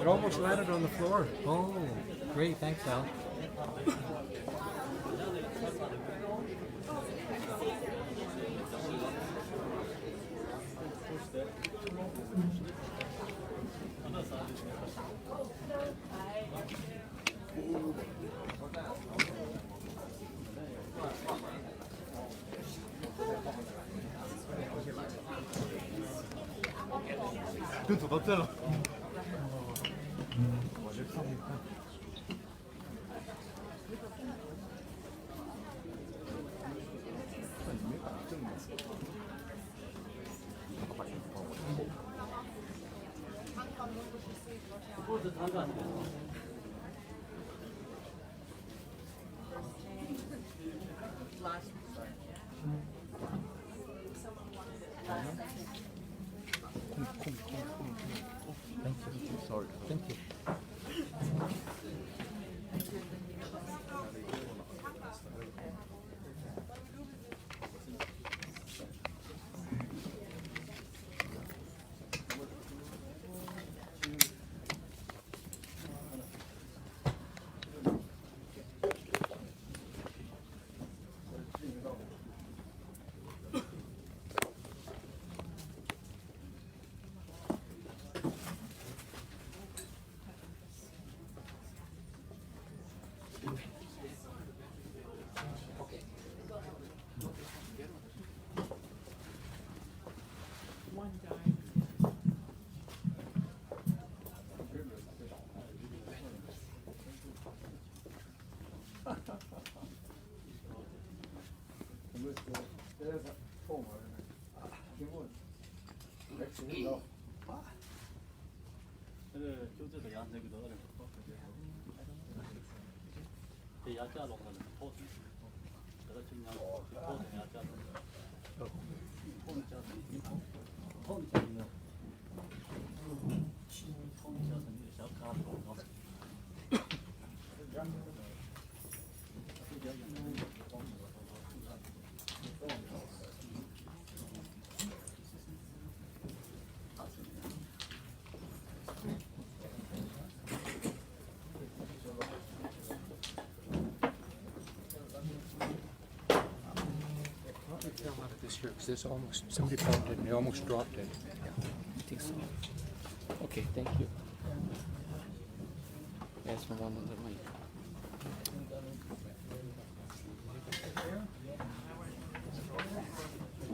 It almost landed on the floor. Oh, great. Thanks, Al. 눈 덮었잖아. Thank you. Sorry. Thank you. This here, because this almost, somebody found it and they almost dropped it. Yeah, I think so. Okay, thank you. That's from one of the mic.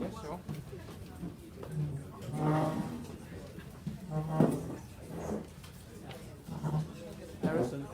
Yes, so. Harrison.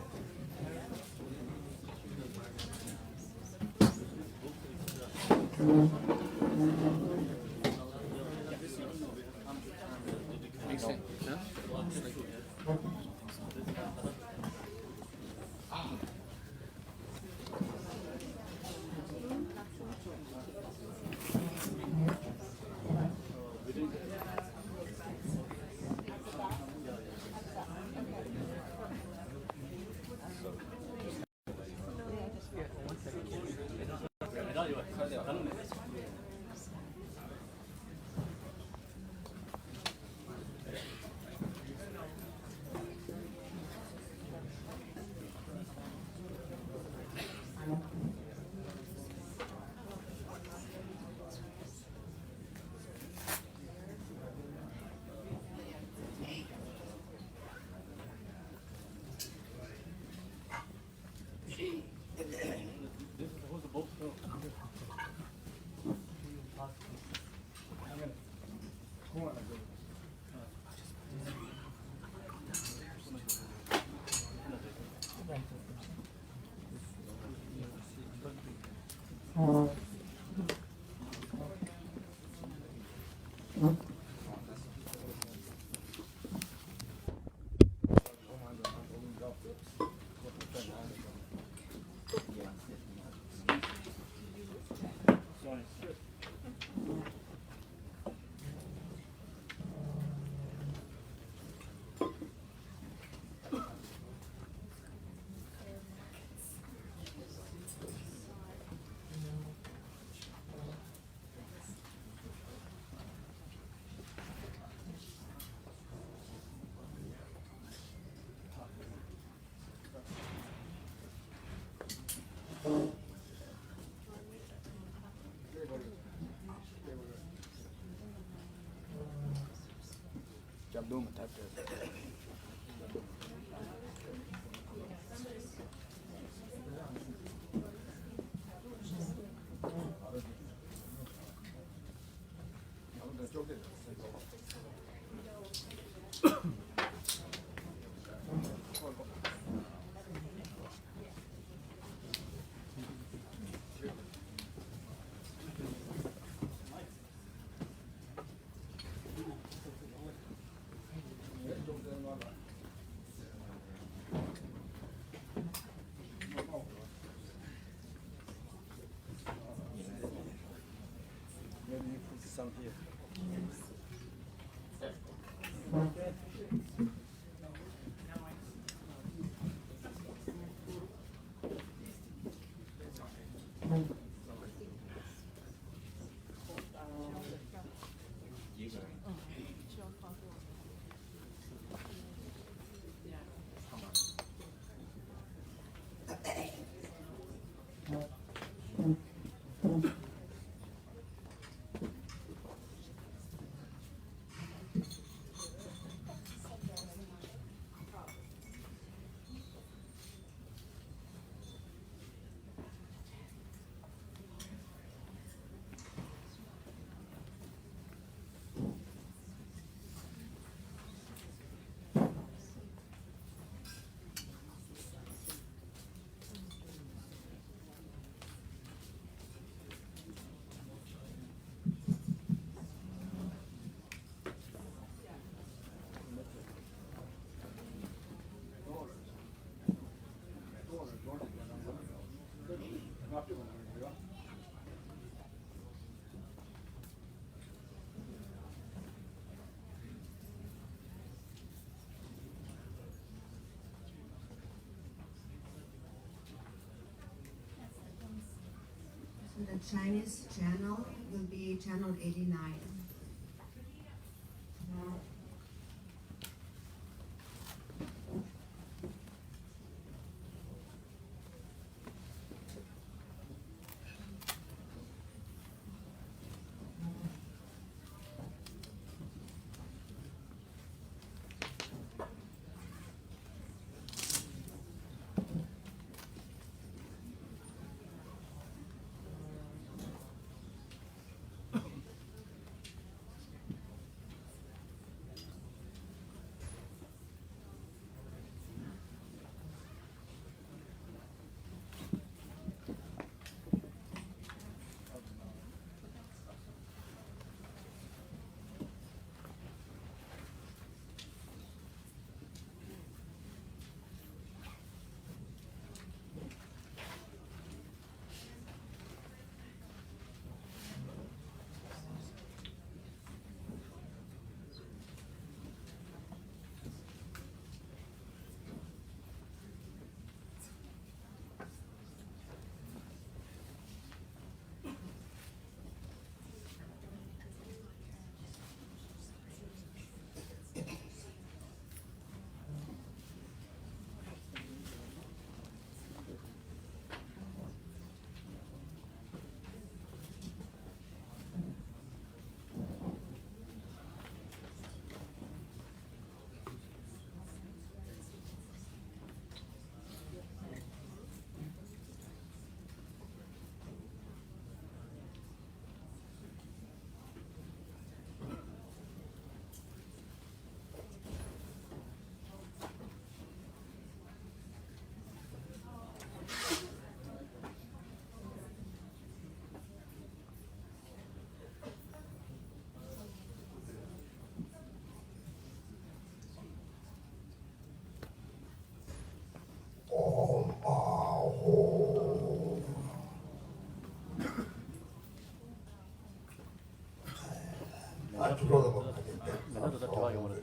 잡으면 답답해. Maybe you put some here. The Chinese channel will be channel 89.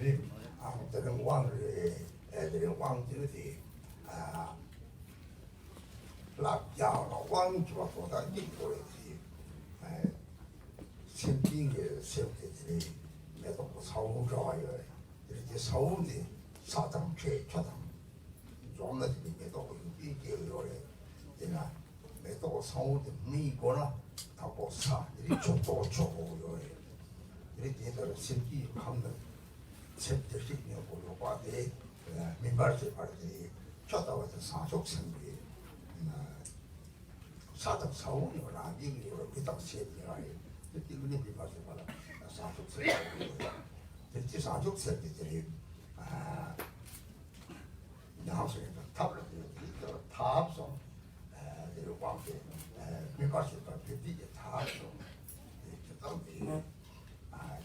왕들이 아무튼 애들이 왕들이 낙자가 왕주가 보다 인도했지 신비의 세우들이 매도 사우 좋아요 이렇게 사우디 사장 최초당 존나들이 매도 이게 요래 내가 매도 성우도 미고나 하고 사 이리 쪽도 쪽고요. 이리 뒤에서 신기 감는 셋들이 보고 와대 민발지 말들이 쳐다와서 사족 생기 사족 사원이나 이거를 그딱 세대가 이렇게 은혜 민발지 말아 사족 생기 이렇게 사족 생기들이 양성에서 탑을 들고 탑성 이렇게 왕께 민발지가 비비게 탑성 이렇게 땅이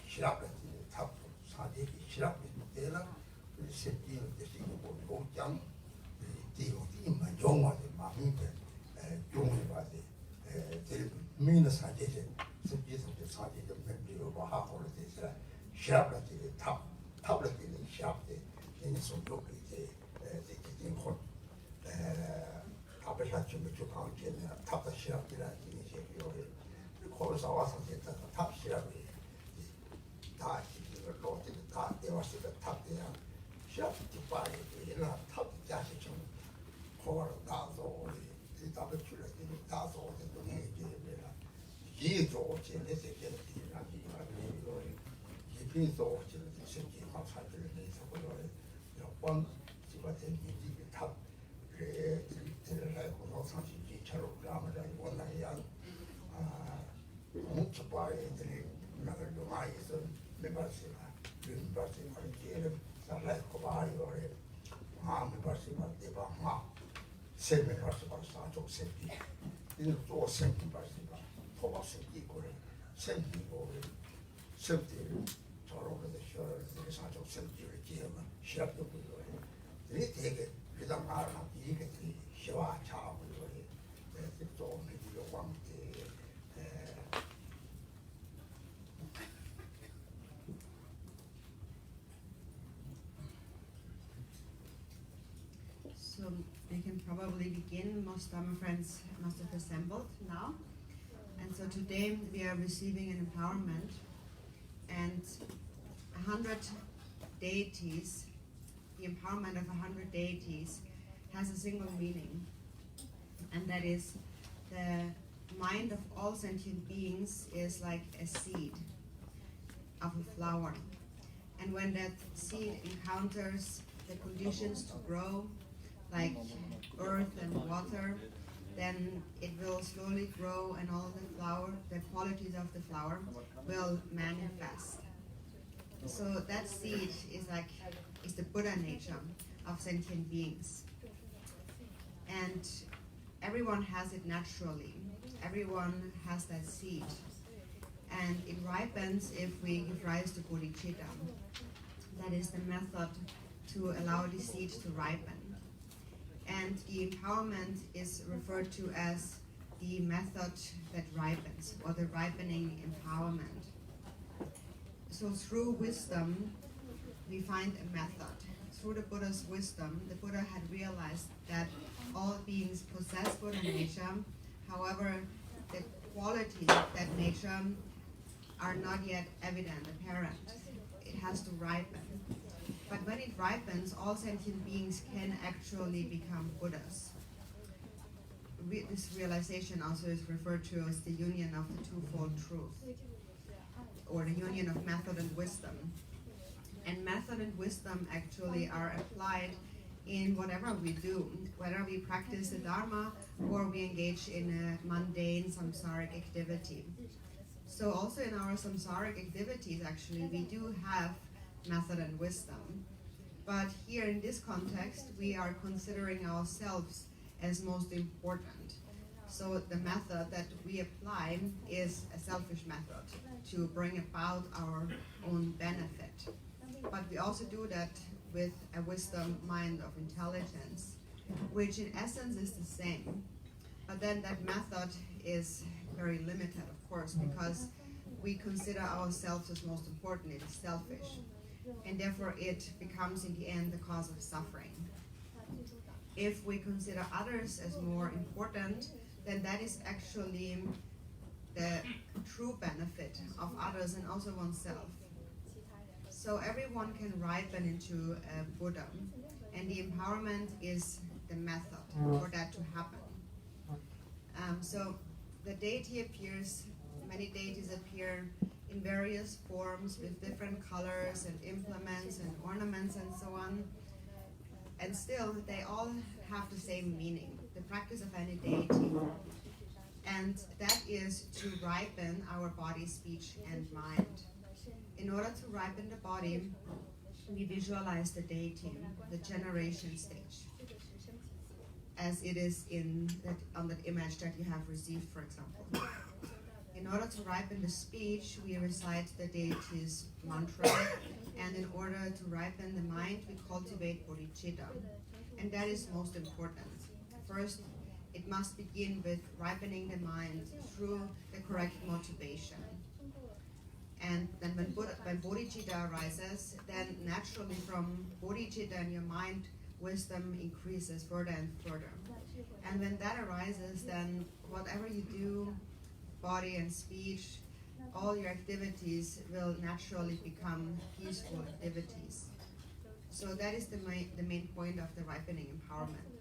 시락같이 탑 사대기 시락이 때나 새끼는 대신에 보고 장 띠만 용화돼 마음인데 용이 봐대 제 미는 사제제 새끼에서 사제제 멤버로 하고를 돼서 시락같이 탑을 때는 시락돼 이제 손도 이제 혼 탑을 하치면 좀 강제는 탑다 시락이라 이제 요래 거기서 와서 됐다 탑 시락이 다 이걸 로트를 다 떼왔으니까 탑대야 시합 뒷발에 얘는 탑 자식 좀 코를 나서 우리 답을 줄여 나서 오는 동네 이제라 이조 제내 새끼는 이라기가 이거 이빈소 지는 새끼 화살들을 내서 그거를 몇번 집어대 미지 탑 그래 들으라고 노상식이 처럼 라면 원나야 뭉쳐봐야들이 나를 용하에서 매발시가 매발시가 이제는 살라고 봐요래 매발시가 대박 세 매발시가 사족 새끼 이는 또 생긴 발시가 토박 새끼 거래 생기고 생기를 저러고도 쉬어를 사족 새끼를 기억은 시합도 보여요 이게 되게 그냥 말하면 이게 시와 차하고 그래 좀 해주려고 하면 So we can probably begin. Most Dharma friends must have assembled now. And so today we are receiving an empowerment, and 100 deities, the empowerment of 100 deities has a single meaning, and that is the mind of all sentient beings is like a seed of a flower. And when that seed encounters the conditions to grow, like earth and water, then it will slowly grow and all the qualities of the flower will manifest. So that seed is the Buddha nature of sentient beings. And everyone has it naturally. Everyone has that seed. And it ripens if we give rise to bodhicitta. That is the method to allow the seed to ripen. And the empowerment is referred to as the method that ripens, or the ripening empowerment. So through wisdom, we find a method. Through the Buddha's wisdom, the Buddha had realized that all beings possess Buddha nature. However, the qualities of that nature are not yet evident, apparent. It has to ripen. But when it ripens, all sentient beings can actually become Buddhas. This realization also is referred to as the union of the twofold truth, or the union of method and wisdom. And method and wisdom actually are applied in whatever we do, whether we practice the Dharma or we engage in a mundane samsaric activity. So also in our samsaric activities, actually, we do have method and wisdom. But here in this context, we are considering ourselves as most important. So the method that we apply is a selfish method to bring about our own benefit. But we also do that with a wisdom mind of intelligence, which in essence is the same. But then that method is very limited, of course, because we consider ourselves as most important. It is selfish. And therefore it becomes in the end the cause of suffering. If we consider others as more important, then that is actually the true benefit of others and also oneself. So everyone can ripen into a Buddha, and the empowerment is the method for that to happen. So the deity appears, many deities appear in various forms with different colors and implements and ornaments and so on. And still, they all have the same meaning, the practice of any deity. And that is to ripen our body, speech, and mind. In order to ripen the body, we visualize the deity, the generation stage, as it is on the image that you have received, for example. In order to ripen the speech, we recite the deity's mantra, and in order to ripen the mind, we cultivate bodhicitta. And that is most important. First, it must begin with ripening the mind through the correct motivation. And then when bodhicitta arises, then naturally from bodhicitta in your mind, wisdom increases further and further. And when that arises, then whatever you do, body and speech, all your activities will naturally become peaceful activities. So that is the main point of the ripening empowerment.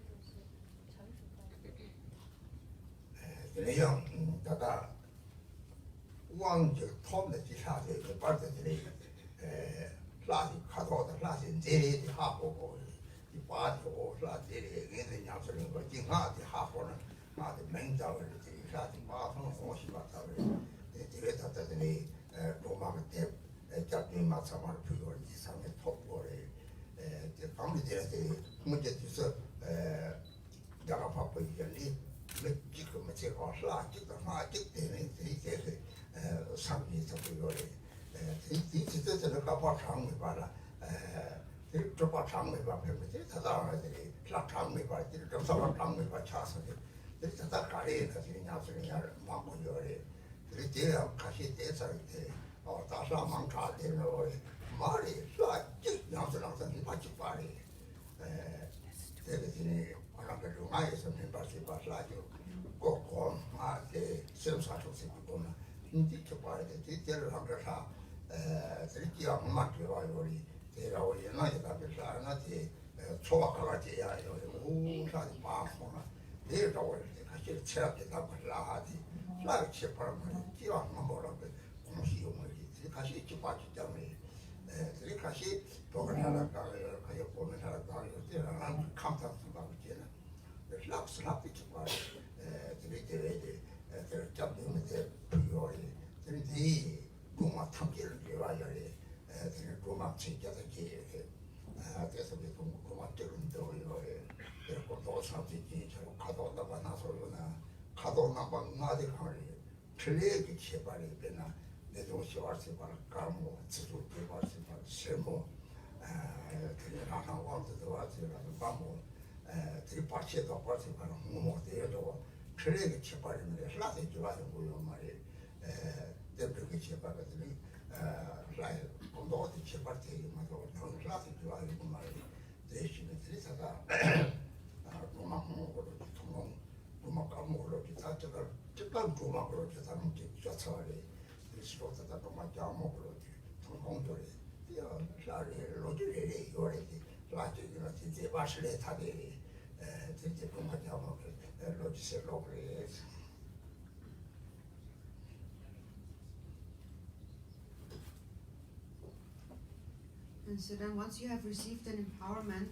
And so then once you have received an empowerment,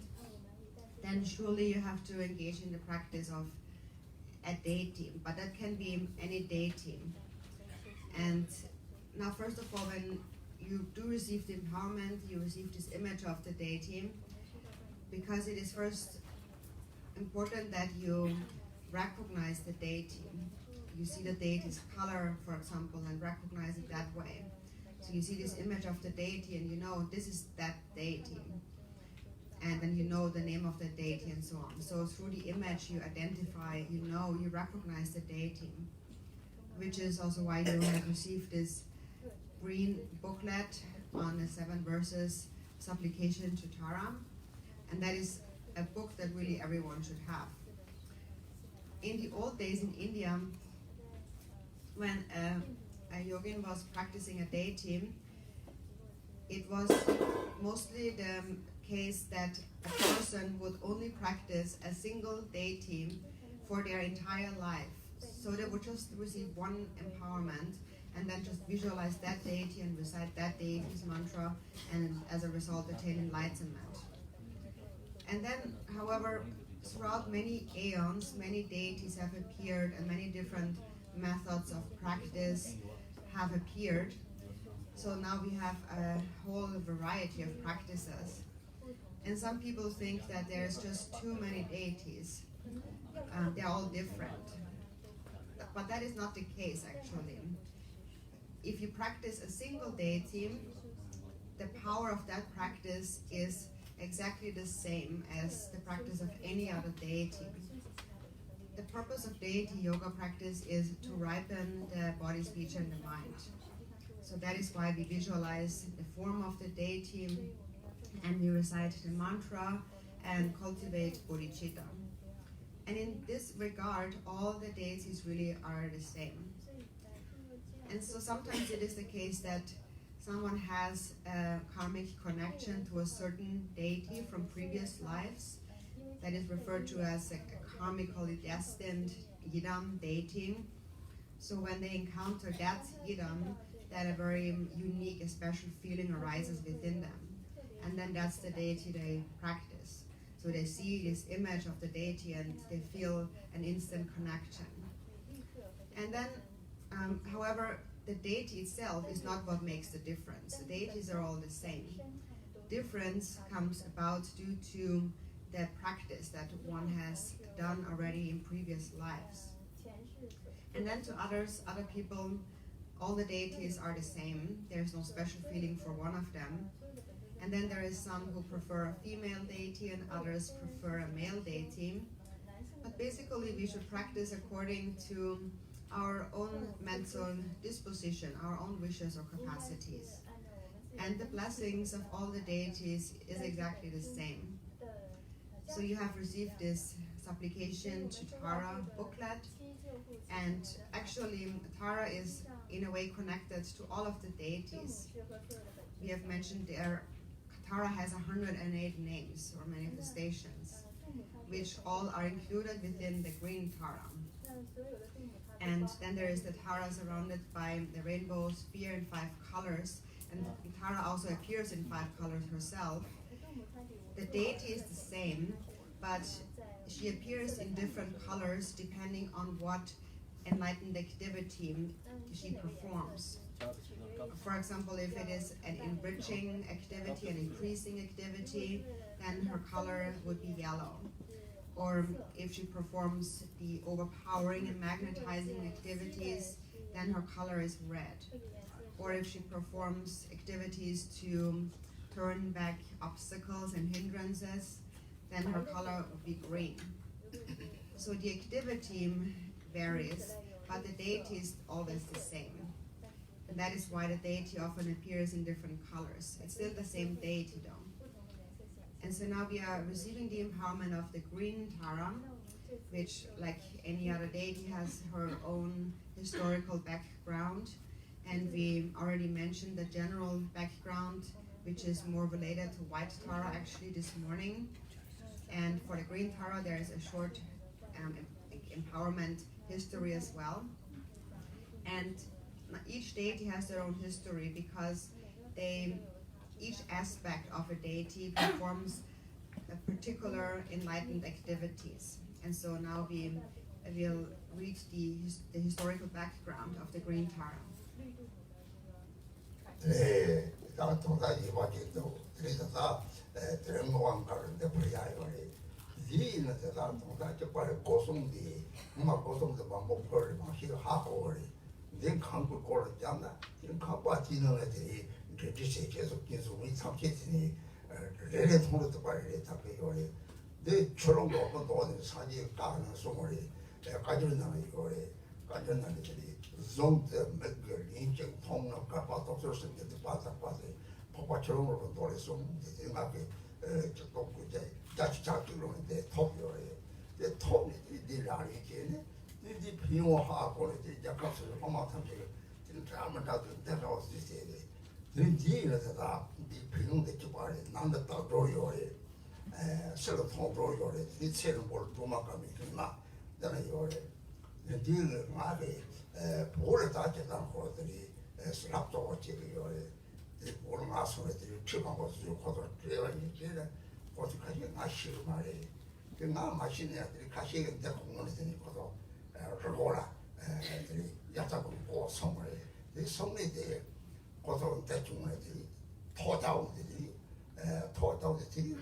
then surely you have to engage in the practice of a deity, but that can be any deity. And now first of all, when you do receive the empowerment, you receive this image of the deity, because it is first important that you recognize the deity. You see the deity's color, for example, and recognize it that way. So you see this image of the deity and you know this is that deity. And then you know the name of the deity and so on. So through the image you identify, you recognize the deity, which is also why you have received this green booklet on the 7 verses supplication to Tara. And that is a book that really everyone should have. In the old days in India, when a yogin was practicing a deity, it was mostly the case that a person would only practice a single deity for their entire life. So they would just receive one empowerment and then just visualize that deity and recite that deity's mantra, and as a result attain enlightenment. And then, however, throughout many aeons, many deities have appeared and many different methods of practice have appeared. So now we have a whole variety of practices. And some people think that there's just too many deities. They're all different. But that is not the case, actually. If you practice a single deity, the power of that practice is exactly the same as the practice of any other deity. The purpose of deity yoga practice is to ripen the body, speech, and the mind. So that is why we visualize the form of the deity, and we recite the mantra and cultivate bodhicitta. And in this regard, all the deities really are the same. And so sometimes it is the case that someone has a karmic connection to a certain deity from previous lives that is referred to as a karmically destined yidam deity. So when they encounter that yidam, that a very unique, a special feeling arises within them. And then that's the deity they practice. So they see this image of the deity and they feel an instant connection. And then, however, the deity itself is not what makes the difference. The deities are all the same. Difference comes about due to the practice that one has done already in previous lives. And then to other people, all the deities are the same. There's no special feeling for one of them. And then there is some who prefer a female deity and others prefer a male deity. But basically we should practice according to our own mental disposition, our own wishes or capacities. And the blessings of all the deities is exactly the same. So you have received this supplication to Tara booklet, and actually Tara is in a way connected to all of the deities. We have mentioned there, Tara has 108 names or manifestations, which all are included within the green Tara. And then there is the Tara surrounded by the rainbow sphere in 5 colors, and Tara also appears in 5 colors herself. The deity is the same, but she appears in different colors depending on what enlightened activity she performs. For example, if it is an enriching activity, an increasing activity, then her color would be yellow. Or if she performs the overpowering and magnetizing activities, then her color is red. Or if she performs activities to turn back obstacles and hindrances, then her color would be green. So the activity varies, but the deity is always the same. And that is why the deity often appears in different colors. It's still the same deity though. And so now we are receiving the empowerment of the green Tara, which, like any other deity, has her own historical background. And we already mentioned the general background, which is more related to white Tara actually this morning. And for the green Tara, there is a short empowerment history as well. And each deity has their own history because each aspect of a deity performs a particular enlightened activities. And so now we will read the historical background of the green Tara. 딜 마베 보를 다쳤다는 것들이 스랍도 어찌리요. 오늘 마소들이 처음 것을 거둬 되어 있는데 어디까지 마시고 말해. 나 마시는 애들이 가시는데 공원에서니 거둬 그러고라. 애들이 야자고 뭐 성을 이 성에 대해 거둬 대충 애들이 토다운들이 토다운들이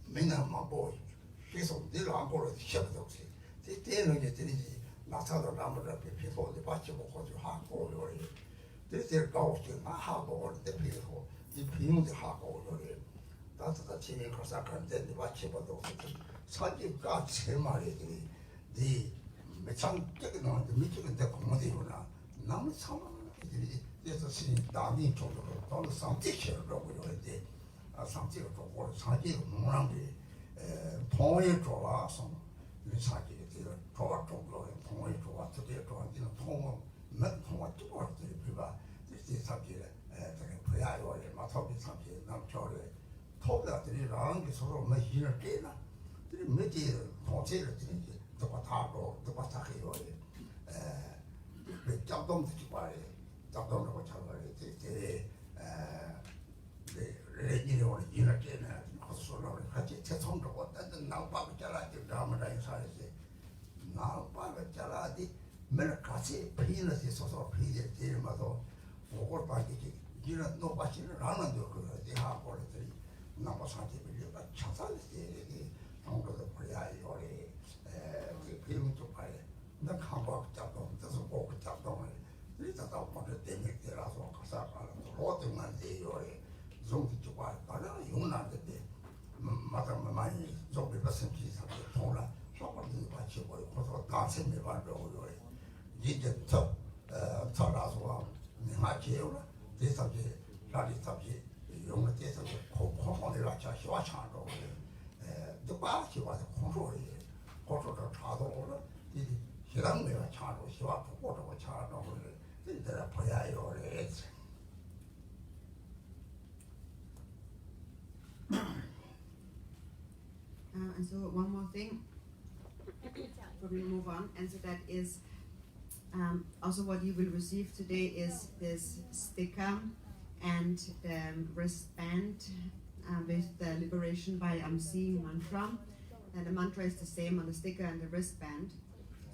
맨날 뭐 계속 내려가고 시작도 없이 때는 애들이 나타도 나무를 피고도 받지 못하고 하고 요리 대대 가오지 하고 올때 피고 이 비용도 하고 요리 나타다 지민 거사간데 받지 못하고 사기가 세 마리들이 네 매창 깨는 미치는데 공무대구나 나무 상황들이 그래서 신 남이 쪽으로 또 상태시라고 요리 아 상태가 또 사기가 뭐란 게 통에 좋아서 이 사기 좋아 쪽으로 통에 좋아 특히 좋아지는 통은 몇 통화 쪽으로들이 비가 이 사기에 되게 부야요 마토비 사기 남초에 토다들이랑 게 서로 뭐 힘을 깨나 이 몇지 통제를 드리지 누가 다고 누가 다해요 그 잡동도 지발에 잡동으로 잡아야 되게 레진이 오는 일을 깨나 소설을 같이 대통령 어떤 나빠가 잘하지 라마라인 살지 나빠가 잘하지 매일 같이 피는지 소설 피지 제일마도 보고 받기 이런 노바시는 안 한다 그러지 하고 그랬더니 나빠 상태 빌려가 차살지 통로도 버려야 요리 그 비용 좀 봐야 나 한번 잡동 그래서 꼭 잡동을 이따가 먼저 때문에라서 가서 가는 로딩만 돼요리 좀도 좀 봐. 나는 용나는데 마당 많이 좀 배웠으면 기사도 통라 하고는 같이 보고 그래서 다세미 반도로 이제 더 나서 내가 제요라 대사지 라리사지 용의 대사지 공공을 같이 시와창도 누가 시와서 공소리 고소도 차도로 이 시랑매가 차도 시와 고소도 차도 이들 보야요 그래. And so one more thing before we move on, and so that is also what you will receive today is this sticker and the wristband with the liberation by seeing mantra. And the mantra is the same on the sticker and the wristband.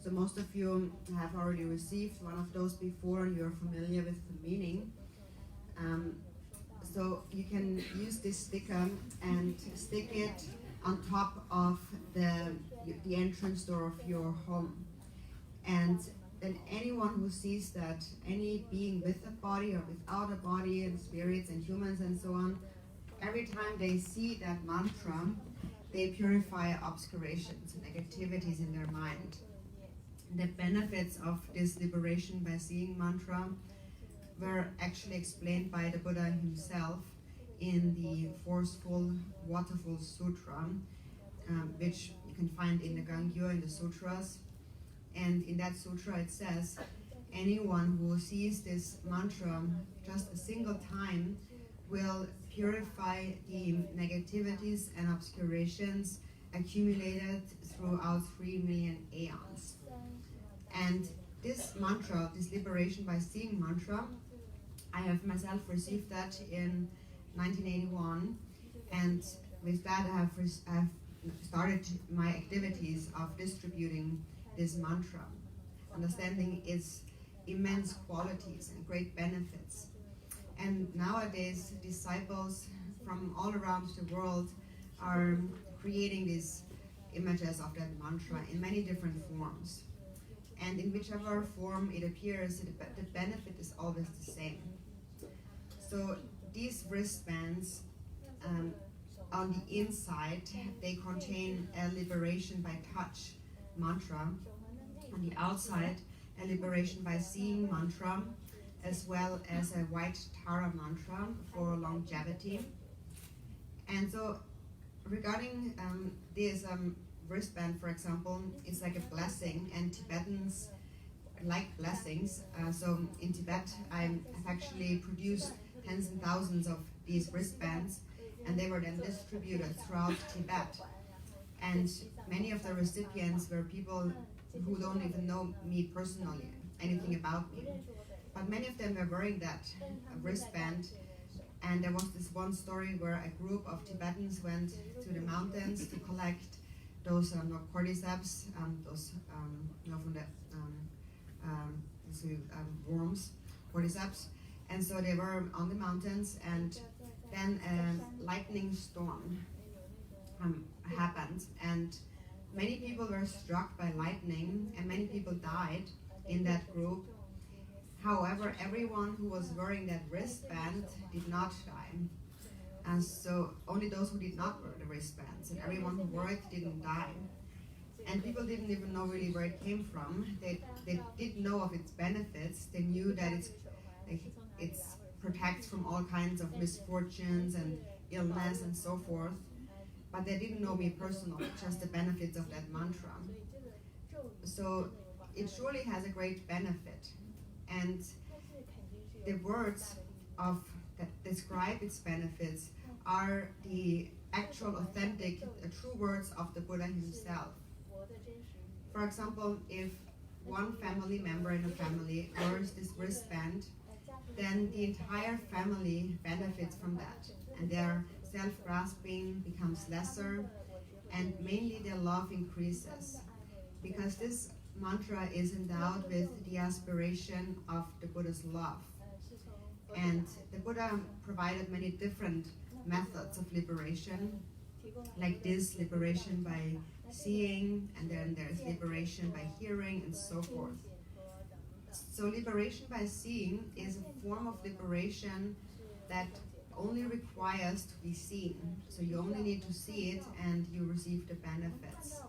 So most of you have already received one of those before, you're familiar with the meaning. So you can use this sticker and stick it on top of the entrance door of your home. And then anyone who sees that, any being with a body or without a body, and spirits and humans and so on, every time they see that mantra, they purify obscurations and negativities in their mind. The benefits of this liberation by seeing mantra were actually explained by the Buddha himself in the Forceful Waterfall Sutra, which you can find in the Gangyo in the Sutras. And in that sutra it says, anyone who sees this mantra just a single time will purify the negativities and obscurations accumulated throughout 3 million aeons. And this mantra, this liberation by seeing mantra, I have myself received that in 1981, and with that I have started my activities of distributing this mantra, understanding its immense qualities and great benefits. And nowadays, disciples from all around the world are creating these images of that mantra in many different forms. And in whichever form it appears, the benefit is always the same. So these wristbands, on the inside, they contain a liberation by touch mantra. On the outside, a liberation by seeing mantra, as well as a white Tara mantra for longevity. And so regarding this wristband, for example, it's like a blessing, and Tibetans like blessings. So in Tibet, I've actually produced tens and thousands of these wristbands, and they were then distributed throughout Tibet. And many of the recipients were people who don't even know me personally, anything about me. But many of them were wearing that wristband. And there was this one story where a group of Tibetans went to the mountains to collect those cordyceps, those from the worms, cordyceps. And so they were on the mountains, and then a lightning storm happened, and many people were struck by lightning, and many people died in that group. However, everyone who was wearing that wristband did not die. And so only those who did not wear the wristbands, and everyone who wore it didn't die. And people didn't even know really where it came from. They did know of its benefits. They knew that it protects from all kinds of misfortunes and illness and so forth. But they didn't know me personally, just the benefits of that mantra. So it surely has a great benefit. And the words that describe its benefits are the actual, authentic, true words of the Buddha himself. For example, if one family member in a family wears this wristband, then the entire family benefits from that, and their self-grasping becomes lesser, and mainly their love increases, because this mantra is endowed with the aspiration of the Buddha's love. And the Buddha provided many different methods of liberation, like this liberation by seeing, and then there's liberation by hearing, and so forth. So liberation by seeing is a form of liberation that only requires to be seen. So you only need to see it and you receive the benefits.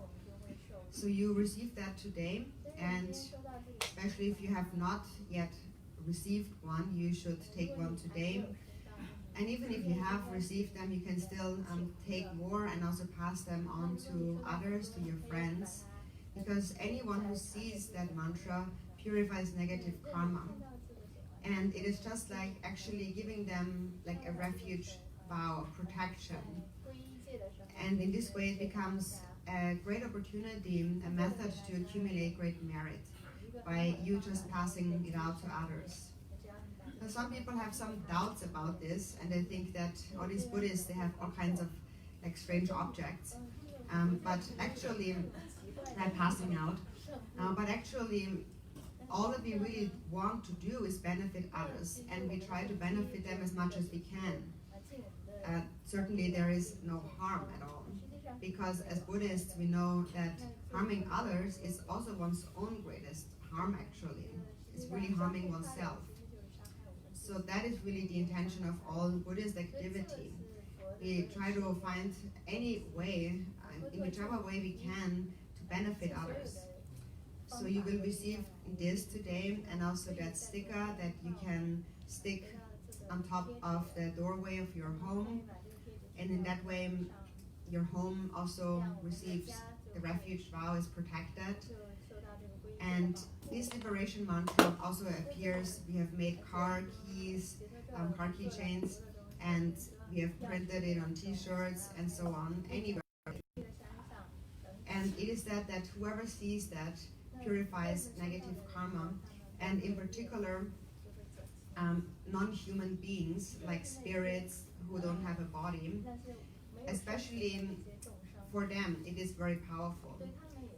So you receive that today, and especially if you have not yet received one, you should take one today. And even if you have received them, you can still take more and also pass them on to others, to your friends, because anyone who sees that mantra purifies negative karma. And it is just like actually giving them like a refuge vow of protection. And in this way it becomes a great opportunity, a method to accumulate great merit by you just passing it out to others. Now, some people have some doubts about this, and they think that all these Buddhists, they have all kinds of like strange objects, but actually, they're passing out. But actually, all that we really want to do is benefit others, and we try to benefit them as much as we can. Certainly, there is no harm at all, because as Buddhists, we know that harming others is also one's own greatest harm. Actually, it's really harming oneself. So that is really the intention of all Buddhist activity. We try to find any way, in whichever way we can, to benefit others. So you will receive this today, and also that sticker that you can stick on top of the doorway of your home. And in that way, your home also receives the refuge vow, is protected. And this liberation mantra also appears. We have made car keys, car keychains, and we have printed it on t-shirts and so on, anywhere. And it is said that whoever sees that purifies negative karma, and in particular, non-human beings, like spirits who don't have a body, especially for them, it is very powerful.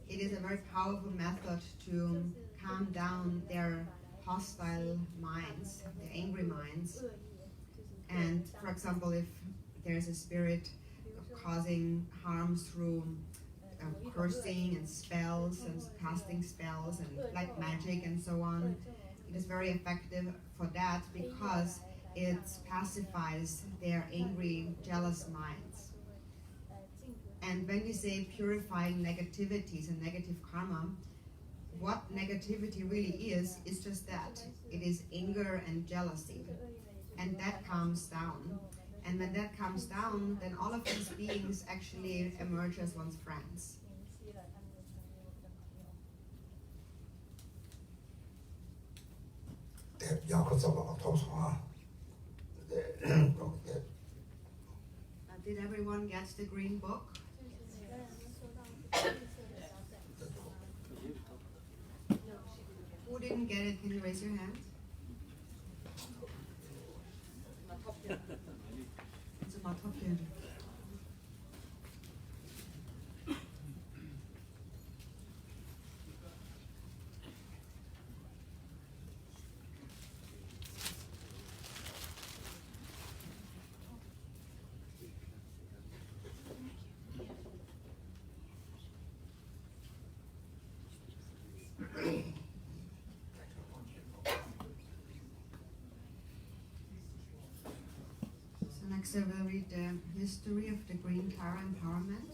It is a very powerful method to calm down their hostile minds, their angry minds. And for example, if there's a spirit causing harm through cursing and spells and casting spells and black magic and so on, it is very effective for that because it pacifies their angry, jealous minds. And when we say purifying negativities and negative karma, what negativity really is just that. It is anger and jealousy. And that calms down. And when that calms down, then all of these beings actually emerge as one's friends. Did everyone get the green book? didn't get it, can you raise your hand? It's a matopia. Next I will read the history of the Green Tara empowerment.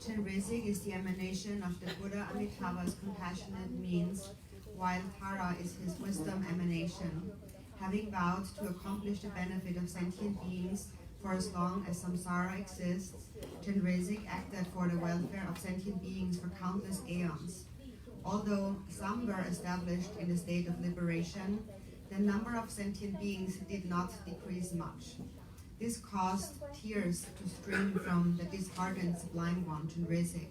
Chenrezig is the emanation of the Buddha Amitabha's compassionate means, while Tara is his wisdom emanation. Having vowed to accomplish the benefit of sentient beings for as long as samsara exists, Chenrezig acted for the welfare of sentient beings for countless aeons. Although some were established in a state of liberation, the number of sentient beings did not decrease much. This caused tears to stream from the disheartened sublime one, Chenrezig.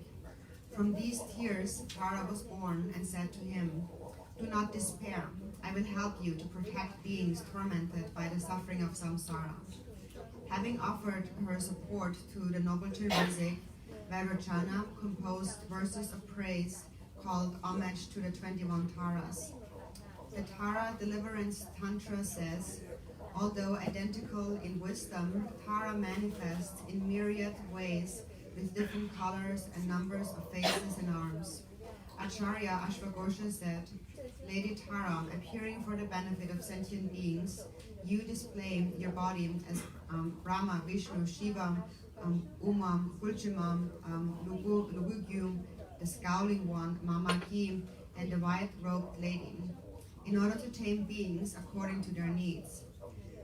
From these tears, Tara was born and said to him, "Do not despair. I will help you to protect beings tormented by the suffering of samsara." Having offered her support to the noble Chenrezig, Vairocana composed verses of praise called Homage to the 21 Taras. The Tara Deliverance Tantra says, although identical in wisdom, Tara manifests in myriad ways with different colors and numbers of faces and arms. Acharya Ashwagosha said, "Lady Tara, appearing for the benefit of sentient beings, you display your body as Brahma, Vishnu, Shiva, Uma, Gulchimam, Lugugyu, the Scowling One, Mamaki, and the white-robed lady, in order to tame beings according to their needs.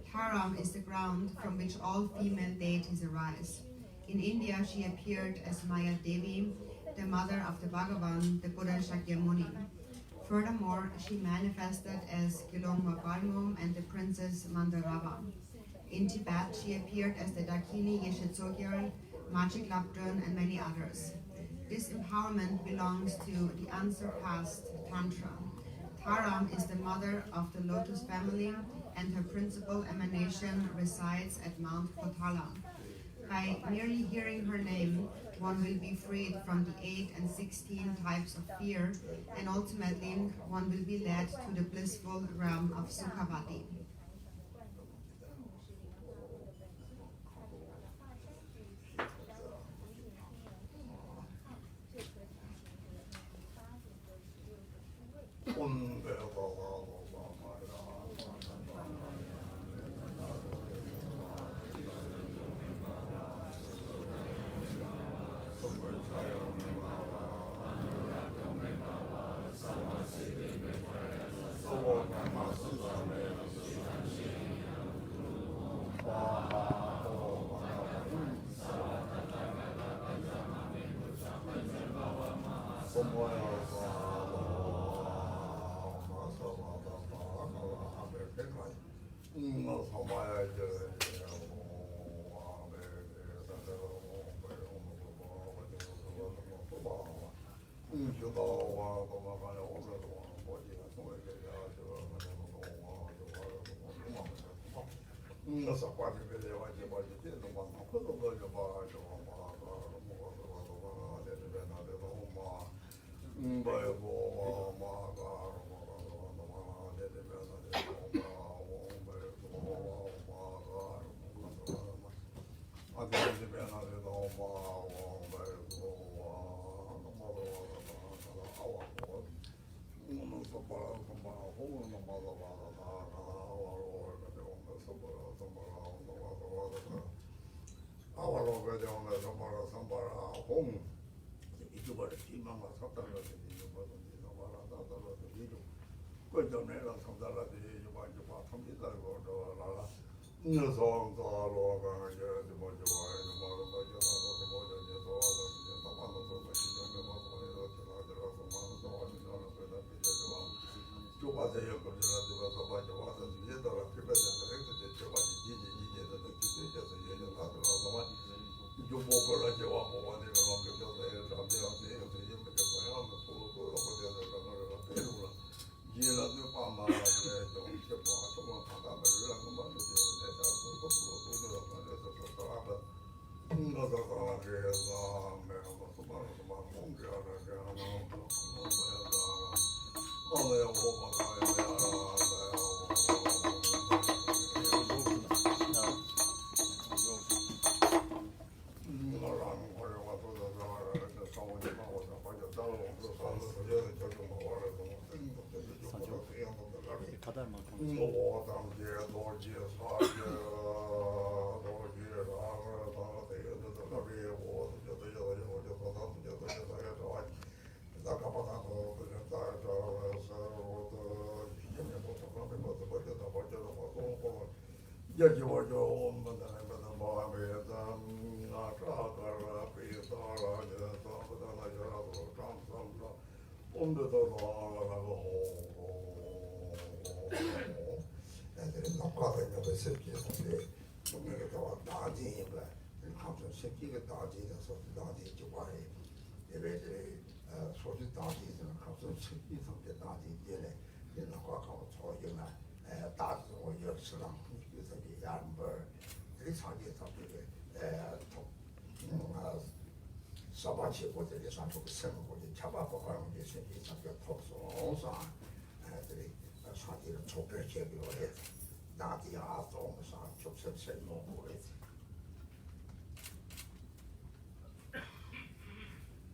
Tara is the ground from which all female deities arise. In India, she appeared as Maya Devi, the mother of the Bhagavan, the Buddha Shakyamuni. Furthermore, she manifested as Gilongma Balmum and the princess Mandarava. In Tibet, she appeared as the Dakini Yeshitsogyal, Magic Lapdun, and many others. This empowerment belongs to the unsurpassed Tantra. Tara is the mother of the Lotus family, and her principal emanation resides at Mount Kotala. By merely hearing her name, one will be freed from the 8 and 16 types of fear, and ultimately one will be led to the blissful realm of Sukhavati.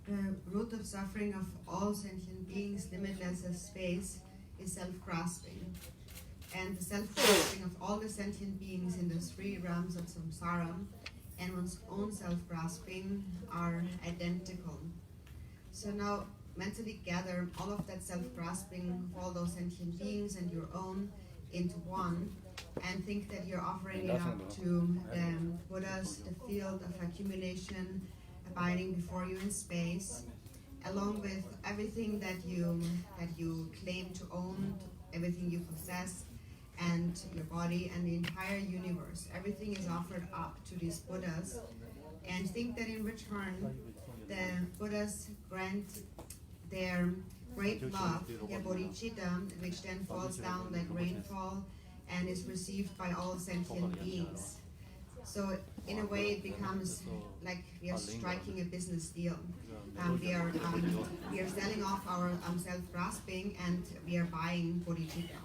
The root of suffering of all sentient beings, limitless as space, is self-grasping. And the self-grasping of all the sentient beings in the three realms of samsara and one's own self-grasping are identical. So now mentally gather all of that self-grasping of all those sentient beings and your own into one, and think that you're offering it up to the Buddhas, the field of accumulation abiding before you in space, along with everything that you claim to own, everything you possess, and your body and the entire universe. Everything is offered up to these Buddhas, and think that in return the Buddhas grant their great love, their bodhicitta, which then falls down like rainfall and is received by all sentient beings. So in a way it becomes like we are striking a business deal. We are selling off our self-grasping, and we are buying bodhicitta.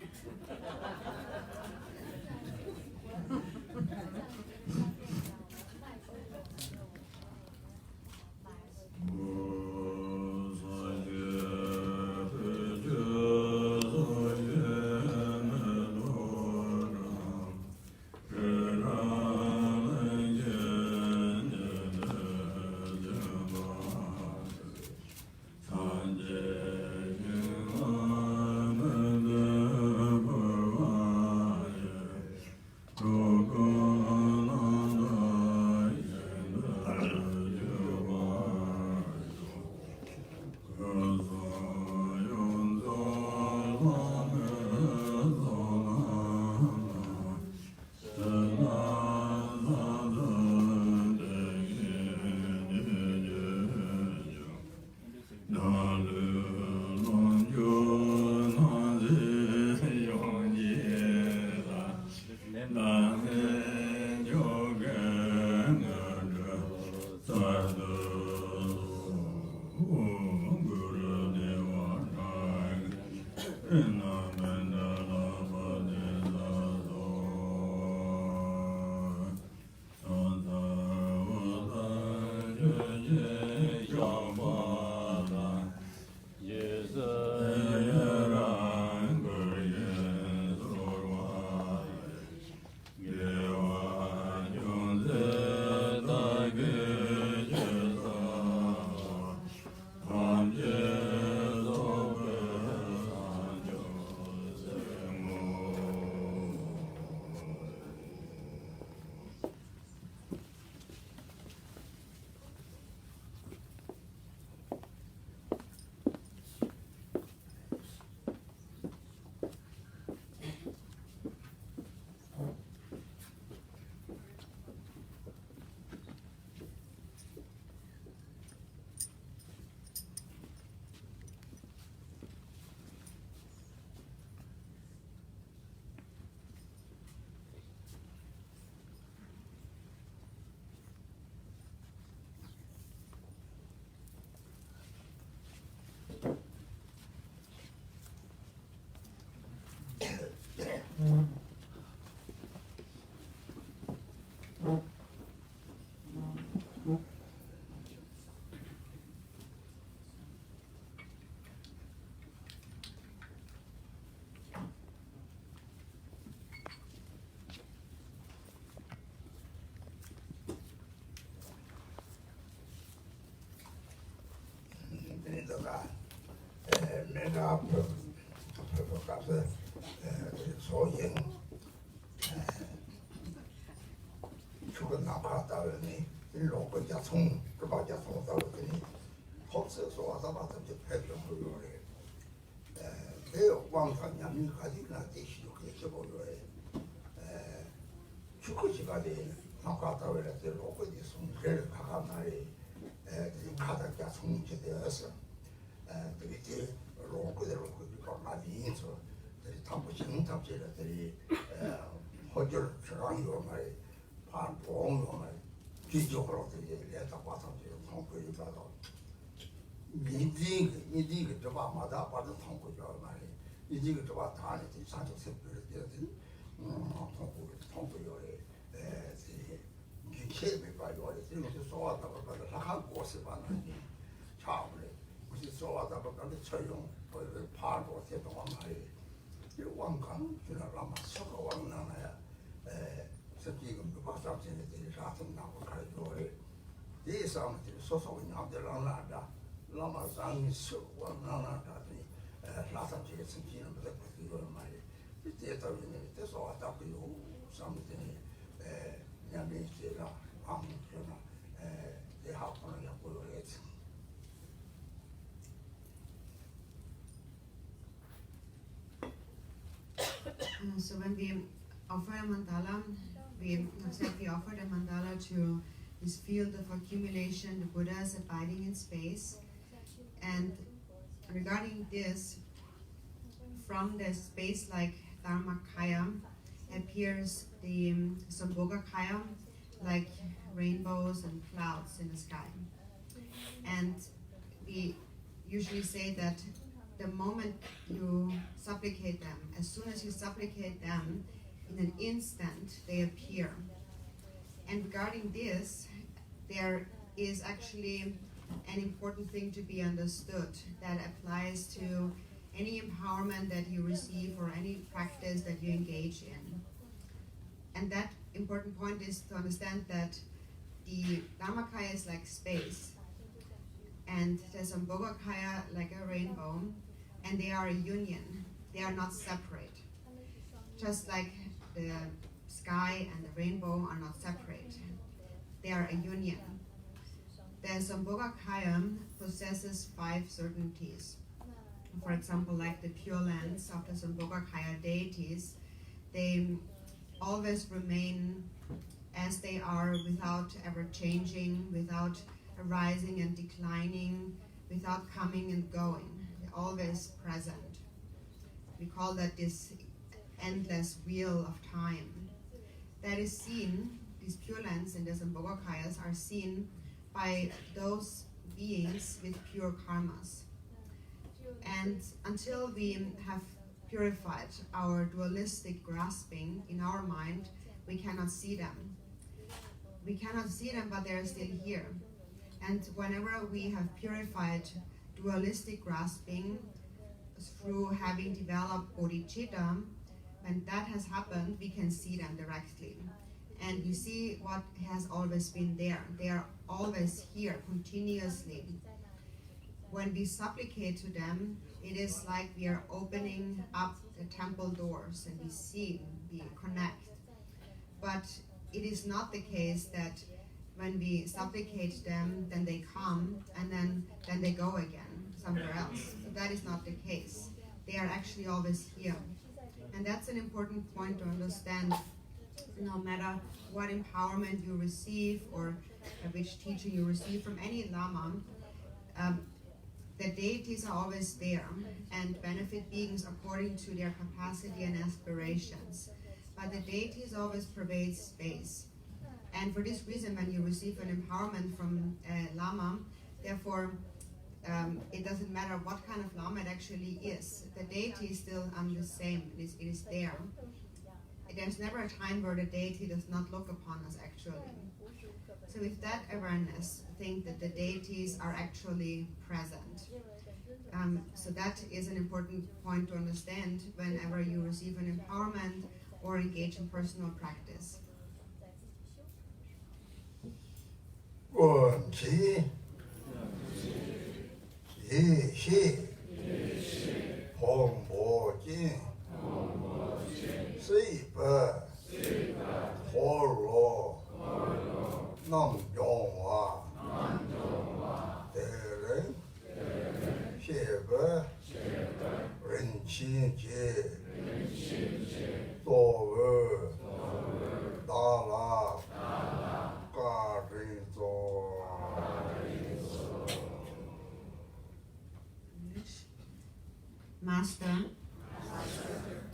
앞으로 가서 소행 죽은 나갔다 오니 일로 자송 그바 자송 따오더니 법서서 와서 봤더니 배경을 요래 내 왕상량이 가지나 대시도 그렇게 보여요 죽고지가지 나갔다 오래 들로 거기 송계를 가가 말이 가다가 송이 되어서 그때 로그대로 그거 많이 해서 탐부신 탐지들이 호절 저랑요 말이 반봉요 말이 기적으로 되게 내다 와서 통보를 받아 미디가 저마다 받은 통보죠 말이 미디가 저마 다니 사실 sep을 되는 통보요래 기체를 봐요 이렇게 소화하다가 한 곳을 봤는데 차원에 무슨 소화하다가 근데 처용 파도 대동한 말이 왕강 지나가면 서가 왕나나야 지금 박사님들이 같은 나고 가지고 이 사람들이 소속은 양들랑 나다 라마상이 서 왕나나다니 라산지에 생기는 것들 그런 말이 이때 따위는 때서 왔다 그요 사람들이 야매지라 아무거나 대학원을 yap고요 했지. So when we offer a mandala, we offer the mandala to this field of accumulation, the Buddhas abiding in space. And regarding this, from the space-like Dharmakaya appears the Sambhogakaya, like rainbows and clouds in the sky. And we usually say that the moment you supplicate them, as soon as you supplicate them, in an instant they appear. And regarding this, there is actually an important thing to be understood that applies to any empowerment that you receive or any practice that you engage in. And that important point is to understand that the Dharmakaya is like space, and the Sambhogakaya like a rainbow, and they are a union. They are not separate. Just like the sky and the rainbow are not separate. They are a union. The Sambhogakaya possesses 5 certainties. For example, like the Pure Lands of the Sambhogakaya deities, they always remain as they are without ever changing, without arising and declining, without coming and going. They're always present. We call that this endless wheel of time. That is seen, these Pure Lands and the Sambhogakayas are seen by those beings with pure karmas. And until we have purified our dualistic grasping in our mind, we cannot see them. We cannot see them, but they're still here. And whenever we have purified dualistic grasping through having developed bodhicitta, when that has happened, we can see them directly. And we see what has always been there. They are always here, continuously. When we supplicate to them, it is like we are opening up the temple doors and we see, we connect. But it is not the case that when we supplicate them, then they come and then they go again somewhere else. So that is not the case. They are actually always here. And that's an important point to understand. No matter what empowerment you receive or which teaching you receive from any Lama, the deities are always there and benefit beings according to their capacity and aspirations. But the deities always pervade space. And for this reason, when you receive an empowerment from a Lama, therefore, it doesn't matter what kind of Lama it actually is. The deity is still the same. It is there. There's never a time where the deity does not look upon us actually. So with that awareness, think that the deities are actually present. So that is an important point to understand whenever you receive an empowerment or engage in personal practice. 원치 예시 남종화 대른 셰베 렌치제 소외 달라 가린조 Master,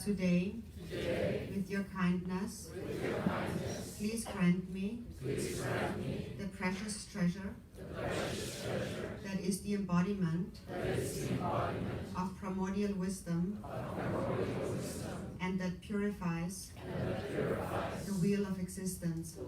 today, with your kindness, please grant me the precious treasure that is the embodiment of primordial wisdom and that purifies the wheel of existence.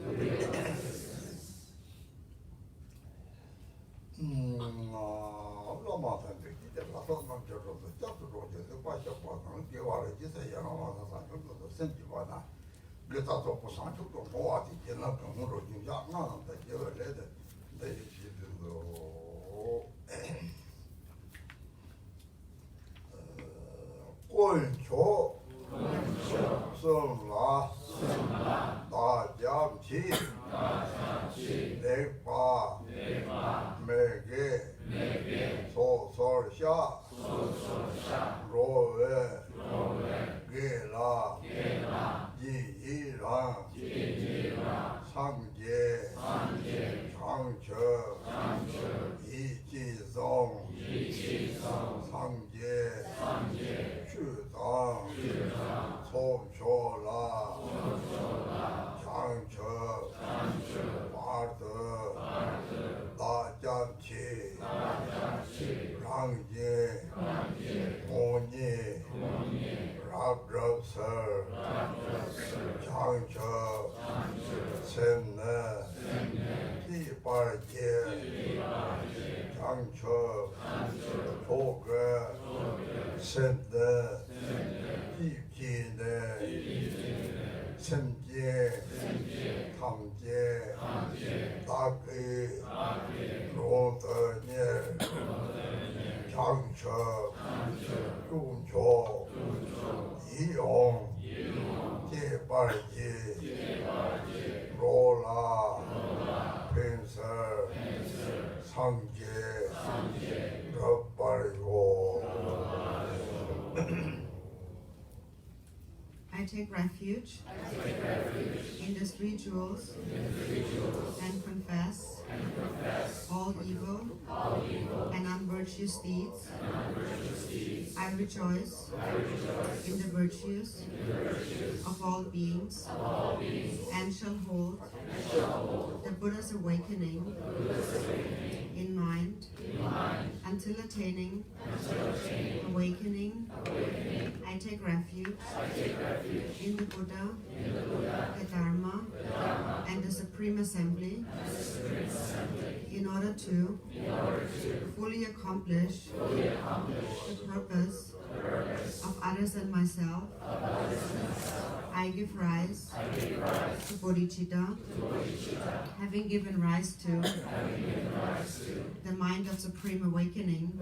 I take refuge in the three jewels and confess all evil and unvirtuous deeds. I rejoice in the virtues of all beings and shall hold the Buddha's awakening in mind until attaining awakening. I take refuge in the Buddha, the Dharma, and the Supreme Assembly in order to fully accomplish the purpose of others and myself. I give rise to bodhicitta, having given rise to the mind of Supreme Awakening.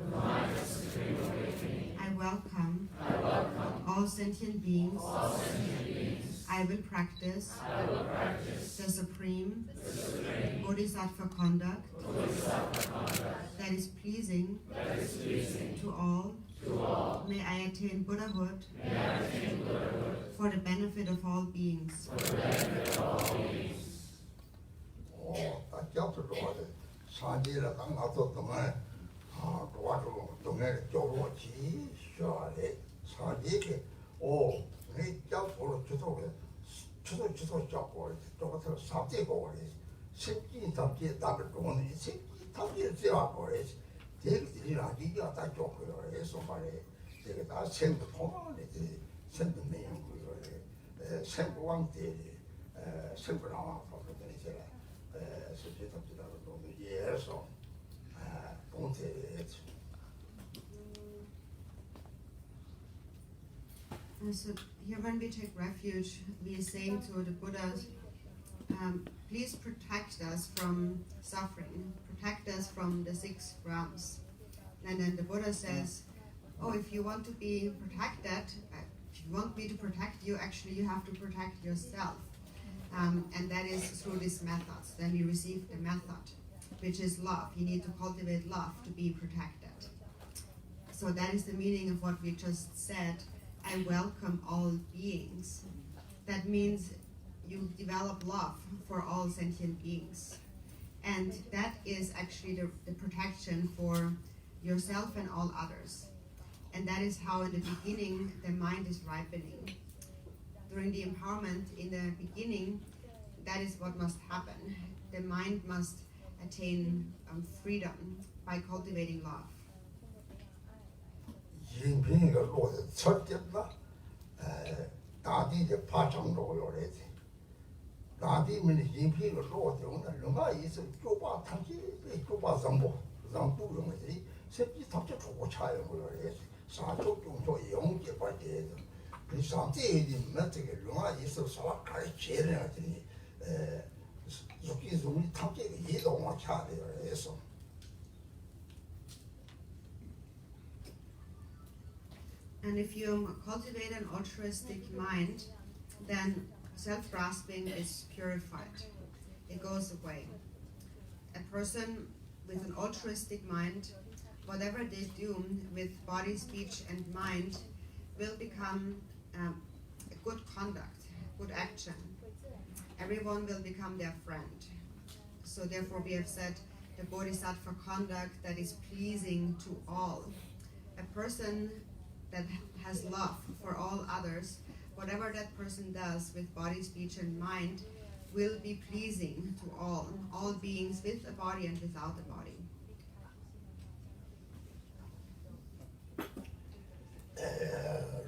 I welcome all sentient beings. I will practice the supreme bodhisattva conduct that is pleasing to all. May I attain Buddhahood for the benefit of all beings. So here when we take refuge, we are saying to the Buddhas, please protect us from suffering, protect us from the 6 realms. And then the Buddha says, oh, if you want to be protected, if you want me to protect you, actually you have to protect yourself. And that is through these methods. Then we receive the method, which is love. You need to cultivate love to be protected. So that is the meaning of what we just said. I welcome all beings. That means you develop love for all sentient beings. And that is actually the protection for yourself and all others. And that is how in the beginning the mind is ripening. During the empowerment in the beginning, that is what must happen. The mind must attain freedom by cultivating love. 인fin이가 로드 첫째다 다디의 파장로 요래지 다디면 인fin이가 로드 오늘 누가 있어 쪼바 탕지 쪼바 정보 용어지 sep지 탑재 주고 차요 요래지 사조 정도 용기 받게 이 상태에 맞게 누가 있어 서와 가르치는 아니 여기 좀 탑재 이동을 차야 해서 And if you cultivate an altruistic mind, then self-grasping is purified. It goes away. A person with an altruistic mind, whatever they do with body, speech, and mind will become good conduct, good action. Everyone will become their friend. So therefore we have said the bodhisattva conduct that is pleasing to all. A person that has love for all others, whatever that person does with body, speech, and mind will be pleasing to all beings with a body and without a body.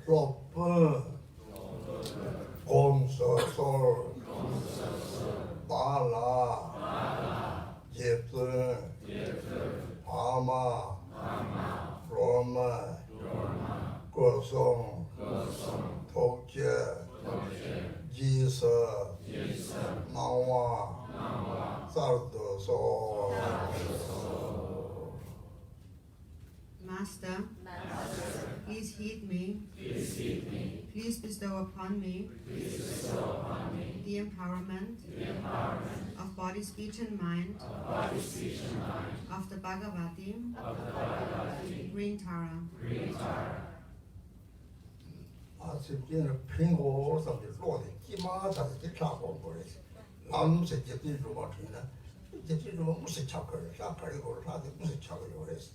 로프 곰서솔 바라 예프 아마 로마 고송 독재 지서 나와 살도소 Master, please heed me. Please bestow upon me the empowerment of body, speech, and mind of the Bhagavati, Green Tara. 아쉽게는 핑고 삼들 로데 기마자서 기차고 버리지 남세 제티 좀 어떻게나 제티 좀 무슨 차거를 차거리고 사대 무슨 차거를 그랬어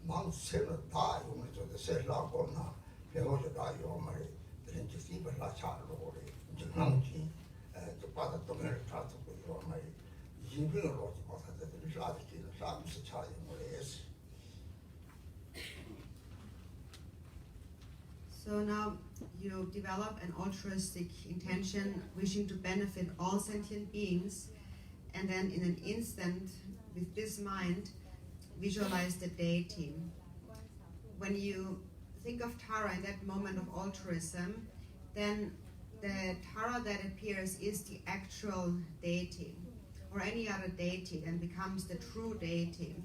망세는 다 용을 저도 셀라고나 배고서 다 요말이 그런지 씨발 차로 그래 이제 남지 저 바다 동네를 가지고 요말이 인생을 놓지 못하는데 사대기는 무슨 차를 그랬어. So now you develop an altruistic intention, wishing to benefit all sentient beings, and then in an instant, with this mind, visualize the deity. When you think of Tara in that moment of altruism, then the Tara that appears is the actual deity, or any other deity, and becomes the true deity.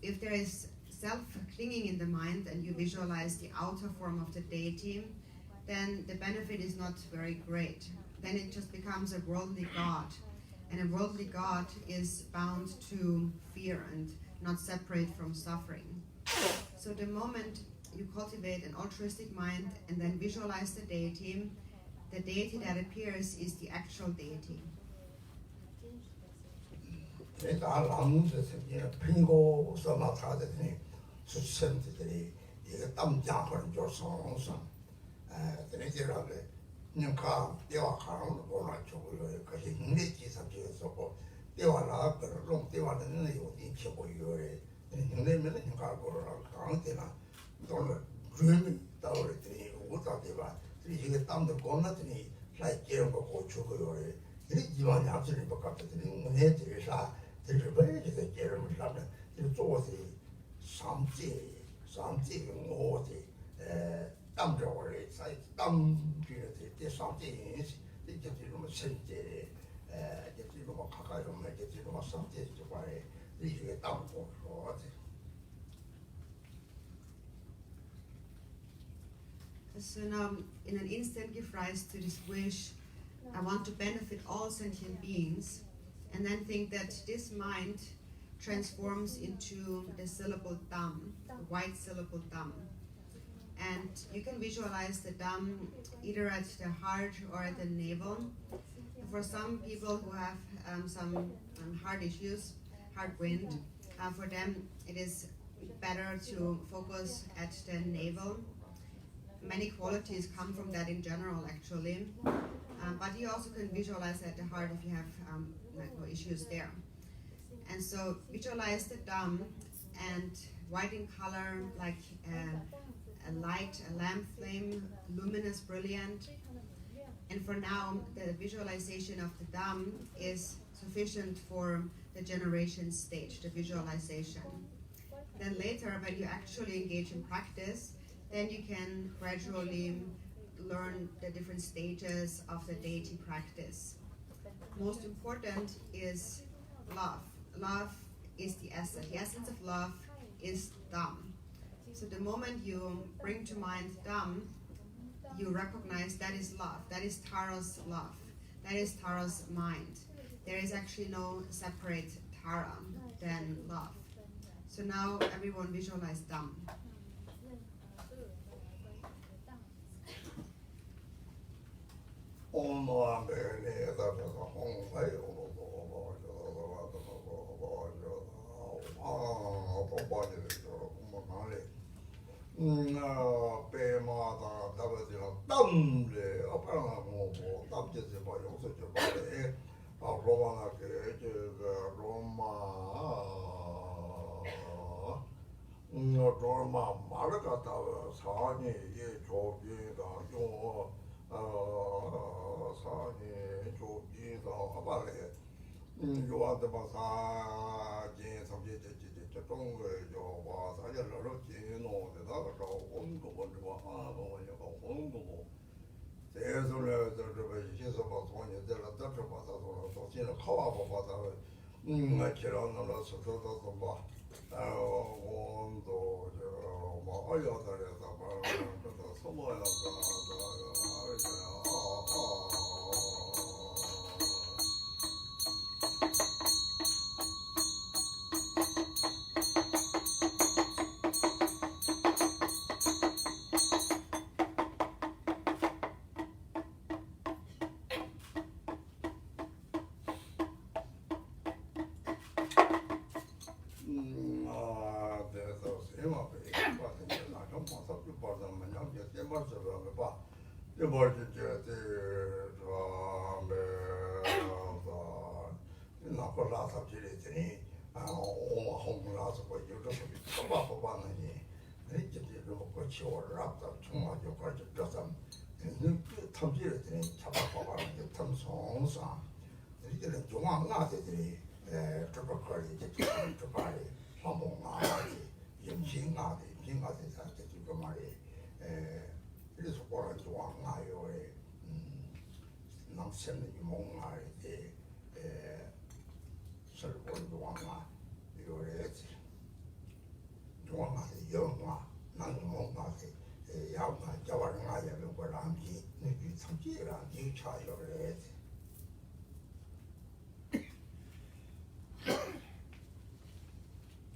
If there is self-clinging in the mind and you visualize the outer form of the deity, then the benefit is not very great. Then it just becomes a worldly god. And a worldly god is bound to fear and not separate from suffering. So the moment you cultivate an altruistic mind and then visualize the deity that appears is the actual deity. 내가 남자에서 핑고 써마 타더니 수천들이 이게 땀장을 줘서 드네지라게 그러니까 대화 가는 거나 저거요 그게 능력이 sab지에서 대화라 그런 대화는 어디 쳐고요 능력면 그러니까 그거라 강대나 돈 주면 따오르더니 오다 대화 이게 땀도 건너더니 라이 깨는 거 고쳐고요 이 이만 약속을 못 갖더니 문에 들어서 들어버리게 되는 사람은 이쪽에서 삼지 뭐지 땀적으로 사이 땀 뒤에 때 삼지 이제 좀 실제 이제 좀 가까이 오면 이제 좀 삼지 쪽에 이게 땀고 그러지. So now, in an instant, give rise to this wish I want to benefit all sentient beings, and then think that this mind transforms into the syllable Dham, the white syllable Dham. And you can visualize the Dham either at the heart or at the navel. For some people who have some heart issues, heart wind, for them it is better to focus at the navel. Many qualities come from that in general, actually. But you also can visualize at the heart if you have no issues there. And so visualize the Dham and white in color, like a light, a lamp flame, luminous, brilliant. And for now, the visualization of the Dham is sufficient for the generation stage, the visualization. Then later, when you actually engage in practice, then you can gradually learn the different stages of the deity practice. Most important is love. Love is the essence. The essence of love is Dham. So the moment you bring to mind Dham, you recognize that is love. That is Tara's love. That is Tara's mind. There is actually no separate Tara than love. So now everyone visualize Dham.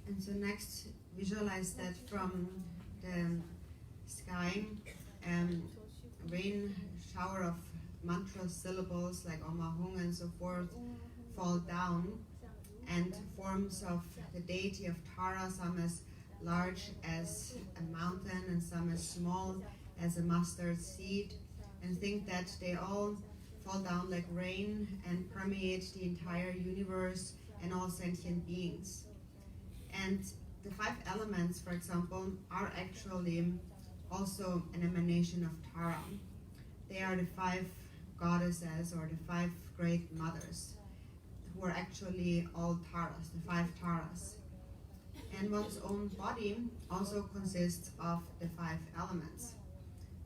And so next, visualize that from the sky, rain shower of mantra syllables like Om Ahung and so forth fall down, and forms of the deity of Tara, some as large as a mountain and some as small as a mustard seed, and think that they all fall down like rain and permeate the entire universe and all sentient beings. And the 5 elements, for example, are actually also an emanation of Tara. They are the 5 goddesses or the 5 great mothers, who are actually all Taras, the 5 Taras. And one's own body also consists of the 5 elements.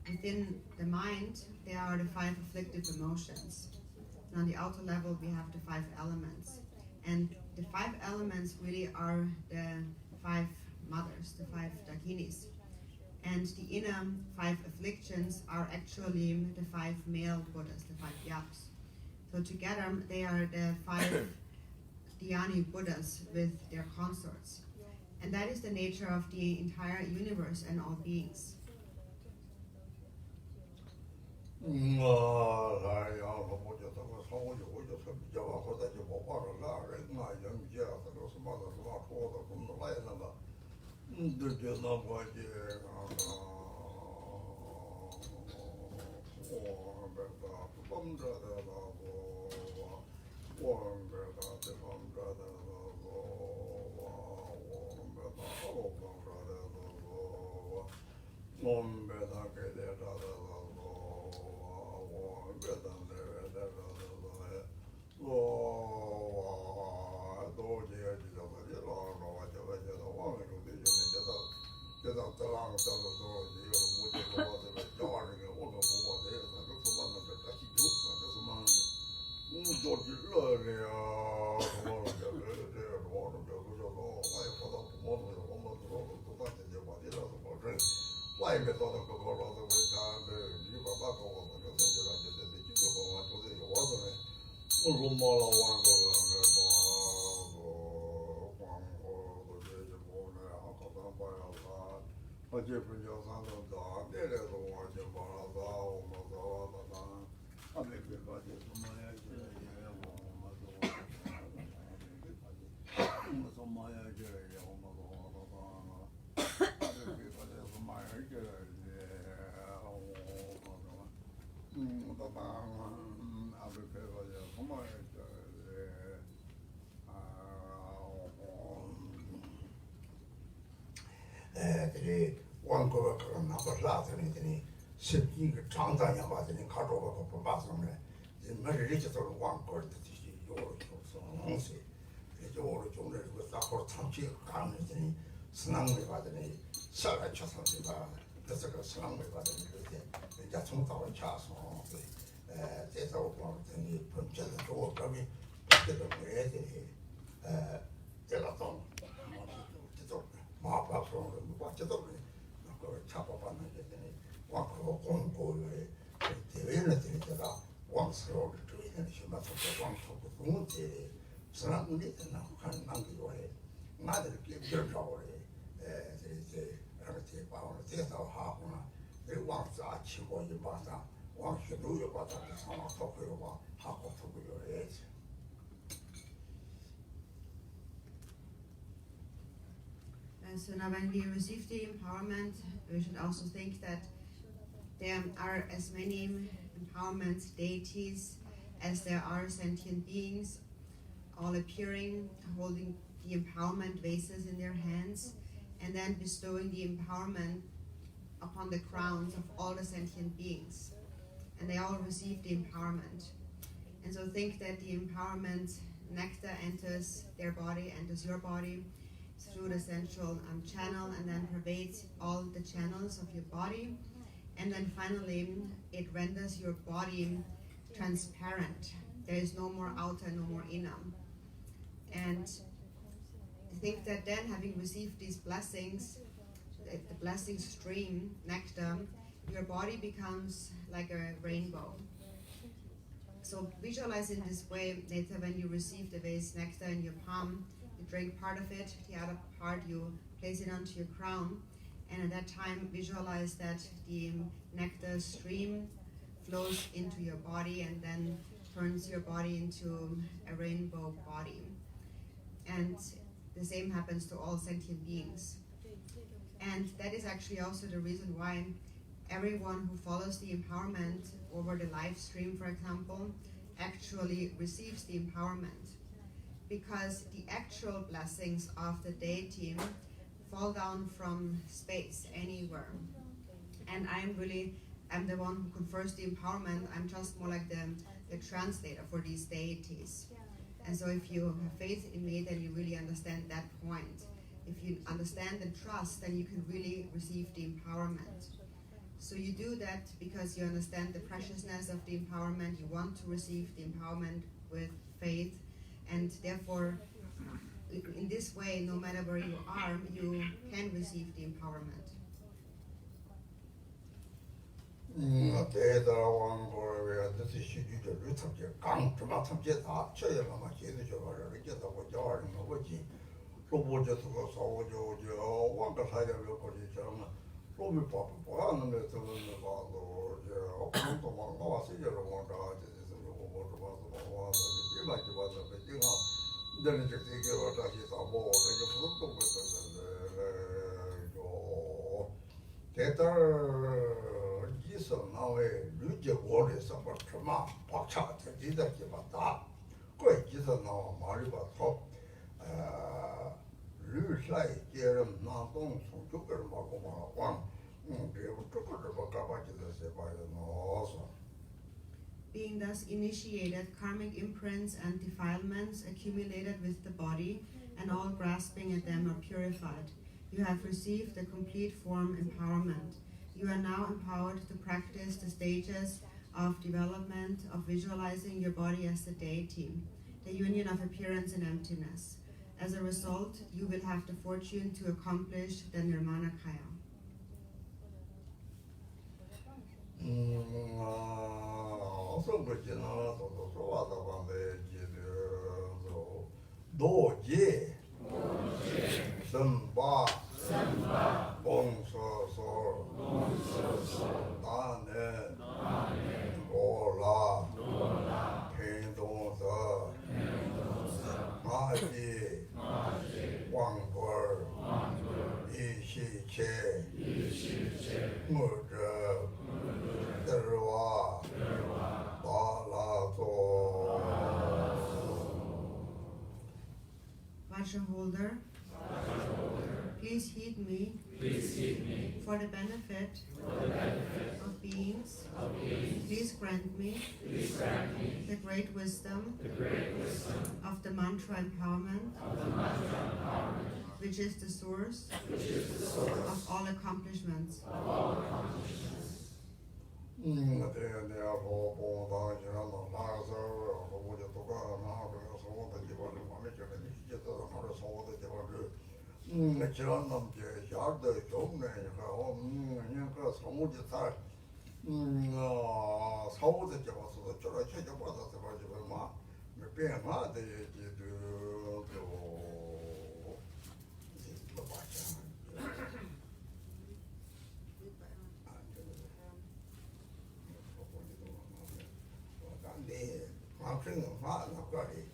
Within the mind, there are the 5 afflictive emotions. And on the outer level, we have the 5 elements. And the 5 elements really are the 5 mothers, the 5 Dakinis. And the inner 5 afflictions are actually the 5 male Buddhas, the 5 Yaps. So together they are the 5 Dhyani Buddhas with their consorts. And that is the nature of the entire universe and all beings. Vancouver number last and Sydney Changdanya was in Kato for Basson. The marriage of Vancouver, the Jor Jones with the whole country community, Snang was in a Sarah Chasson, the second Snang was in the Jason Tower Chasson. There's all one thing from Chelsea to Grammy, Delaton, Marpa from what chop up on it, walk home, go away, the anything that once rolled to it, and she must have one for the moon, so not need to know, can not be away. Neither give your joy, the relative power, there's no half one. They want that she was your butter, once you know your butter, it's not talking about half of your age. So now when we receive the empowerment, we should also think that there are as many empowerment deities as there are sentient beings, all appearing, holding the empowerment vases in their hands, and then bestowing the empowerment upon the crowns of all the sentient beings. And they all receive the empowerment. And so think that the empowerment nectar enters their body, enters your body, through the central channel, and then pervades all the channels of your body, and then finally it renders your body transparent. There is no more outer, no more inner. And I think that then, having received these blessings, the blessing stream, nectar, your body becomes like a rainbow. So visualize in this way. Later when you receive the vase nectar in your palm, you drink part of it, the other part you place it onto your crown, and at that time visualize that the nectar stream flows into your body and then turns your body into a rainbow body. And the same happens to all sentient beings. And that is actually also the reason why everyone who follows the empowerment over the live stream, for example, actually receives the empowerment. Because the actual blessings of the deity fall down from space, anywhere. And I'm the one who confers the empowerment. I'm just more like the translator for these deities. And so if you have faith in me, then you really understand that point. If you understand and trust, then you can really receive the empowerment. So you do that because you understand the preciousness of the empowerment. You want to receive the empowerment with faith. And therefore, in this way, no matter where you are, you can receive the empowerment. 대다왕 거에 뜻이 시주죠. 루탑게 강 주마 탑게 다 쳐야만 제대로 저거를 이렇게 하고 저하는 거지. 로보저도 사오죠. 저 왕가 사야를 거기 저는 로비 봐 하는 데 저는 봐도 저 어떤 막 나와서 여러 왕가 저에서 요거 뭐도 봐서 와서 일반지 봐서 제가 이제는 저 되게 다시 사고 이제 무슨 또 요 대달 기서 나외 루제 월에서 버트마 박차 되지다게 맞다. 그 기서 나와 말이 봐서 루사이 제름 나동 송주를 막고 막왕 그리고 조금을 바꿔봐지듯이 봐야 넣어서 Being thus initiated, karmic imprints and defilements accumulated with the body, and all grasping at them are purified. You have received the complete form empowerment. You are now empowered to practice the stages of development of visualizing your body as the deity, the union of appearance and emptiness. As a result, you will have the fortune to accomplish the Nirmanakaya. 어서 그렇게 나와서 좋아하다 반대 지도 도제 선바 봉서서 나네 오라 팽동서 마지 왕벌 이시체 무저 들어와 발라도 Vacha holder, please heed me for the benefit of beings. Please grant me the great wisdom of the mantra empowerment, which is the source of all accomplishments. 내가 보다 지나서 나가서 보고자 또가 나가서 소원도 집어를 마음에 저는 이제도 하루 소원도 집어를 지난 남제 야도 좋네 그냥 그 소무지 살 소원도 집어서 저러 최저 받아서 가지고 막 몇배나 되지도 또 맞아 방송은 나거리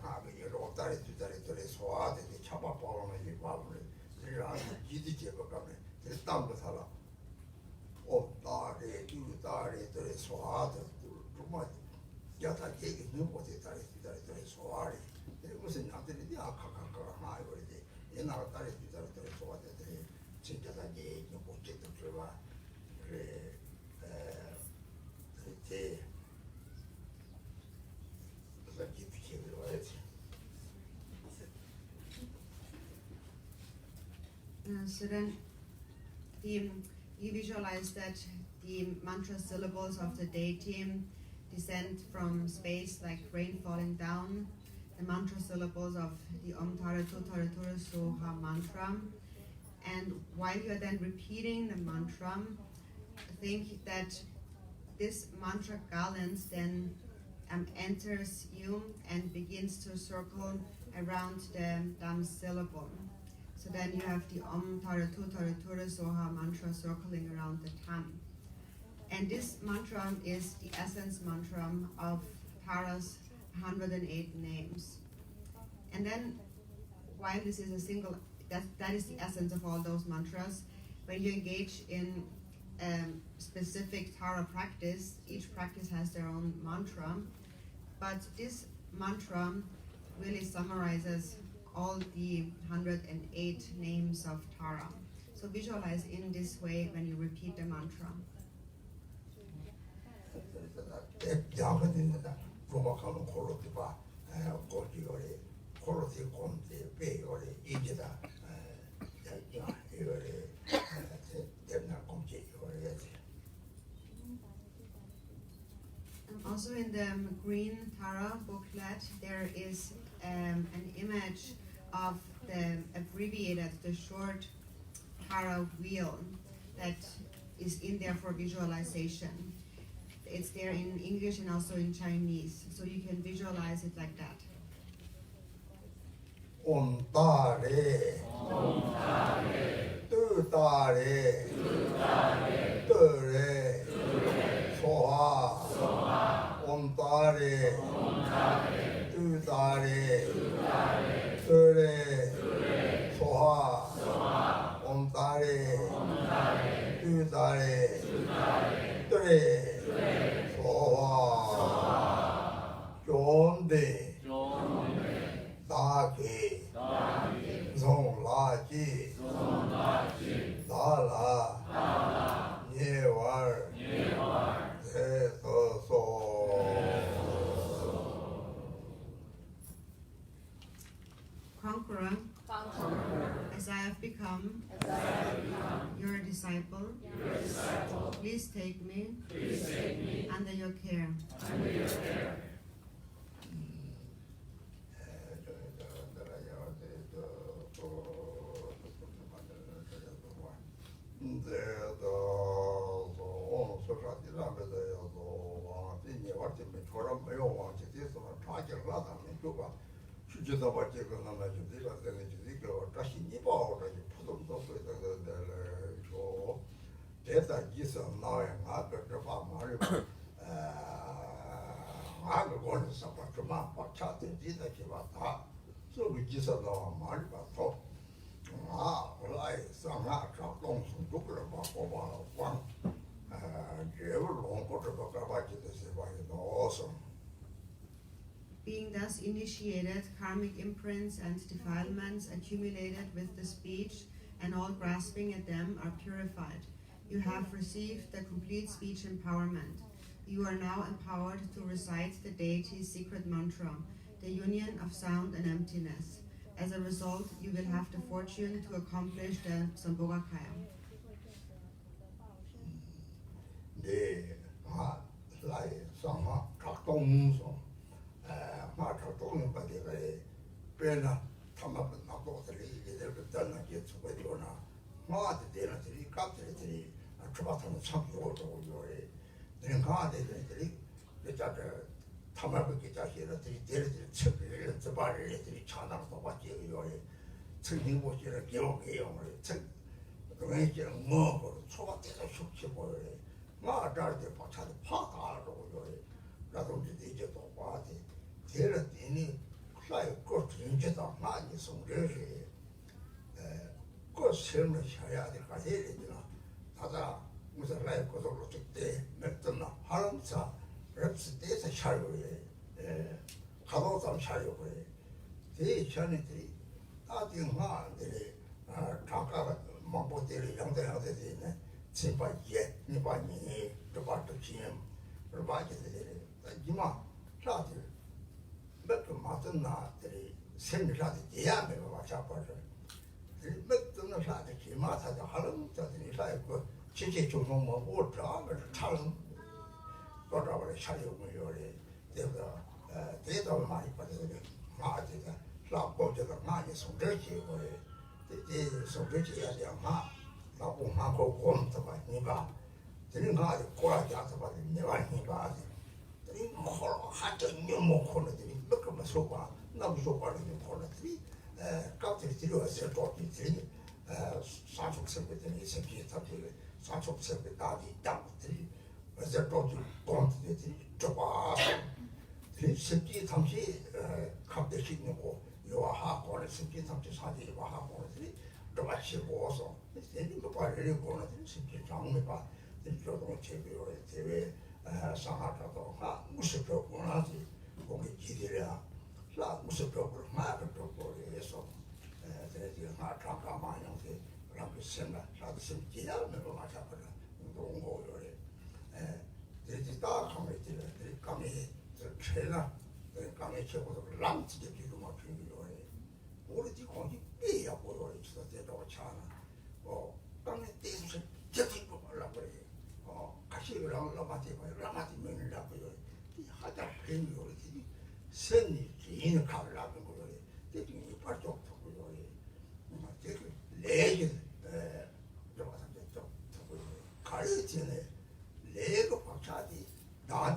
가게 여러 달에 두 달에 소화돼 차바 보는 이 마음을 제가 기디 제거 가면 됐다고 살아 달에 두 달에 소화돼 정말 야다 얘기 너무 못해 달에 두 달에 소화리 무슨 나들이 아카카카 하이 그러지 옛날 달에 두 달에 소화돼 진짜 다 얘기 못해 들어봐 그래 그때 So then you visualize that the mantra syllables of the deity descend from space like rain falling down. The mantra syllables of the Om Tara Tu Tara Tura Soha mantra. And while you are then repeating the mantra, think that this mantra gallant then enters you and begins to circle around the Dham syllable. So then you have the Om Tara Tu Tara Tura Soha mantra circling around the Dham. And this mantra is the essence mantra of Tara's 108 names. And then, while this is a single, that is the essence of all those mantras, when you engage in specific Tara practice, each practice has their own mantra, but this mantra really summarizes all the 108 names of Tara. So visualize in this way when you repeat the mantra. Also in the green Tara booklet, there is an image of the abbreviated, the short Tara wheel that is in there for visualization. It's there in English and also in Chinese, so you can visualize it like that. Ontare, tutare, ture, soha, ontare, tutare, ture, soha, ontare, tutare, ture, soha, jonde. Daki, Zong La Ji, Dala, Niewar, Te So. Conqueror, as I have become your disciple, please take me under your care. Being thus initiated, karmic imprints and defilements accumulated with the speech and all grasping at them are purified. You have received the complete speech empowerment. You are now empowered to recite the Deity's secret mantra, the union of sound and emptiness. As a result, you will have the fortune to accomplish the Sambhogakaya.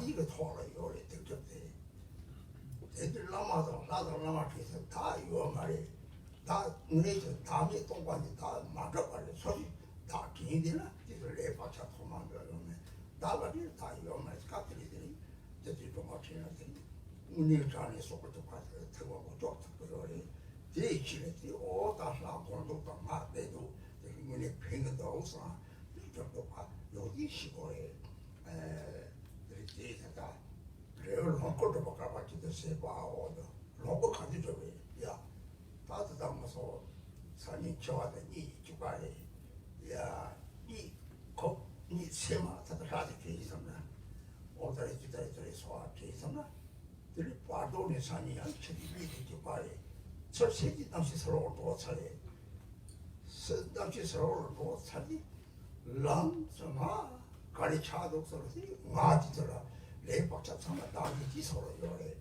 이거 토로 요리 등급대. 애들 남아도 나도 남아서 다 이거 말이 다 은혜죠. 다음에 동관이 다 맞아버려. 소리 다 기인되나? 이걸 내 바쳐 도망가면 나발이 다 이거 말이 까뜨리더니 저들이 좀 맞추는데 운영장에 속을 가서 들어가고 쪽쪽거리 대기실에 오다 나고도 또 말대도 이게 팽도 없어. 좀더 봐. 여기 시골에 대해서가 그래요. 롱코도 바꿔봤지도 세바오도 롱코 가지죠. 야 따뜻하면서 산이 좋아하더니 주말에 야이 세마 다들 하지 계시나 오다리 주다리 소화 계시나 들이 빠도네 산이 한철이 미리 주말에 철새지 당시 서로 도차에 당시 서로 도차지 람서마 가리차도 서로지 마지더라 내 박자 참아 나기 서로 요래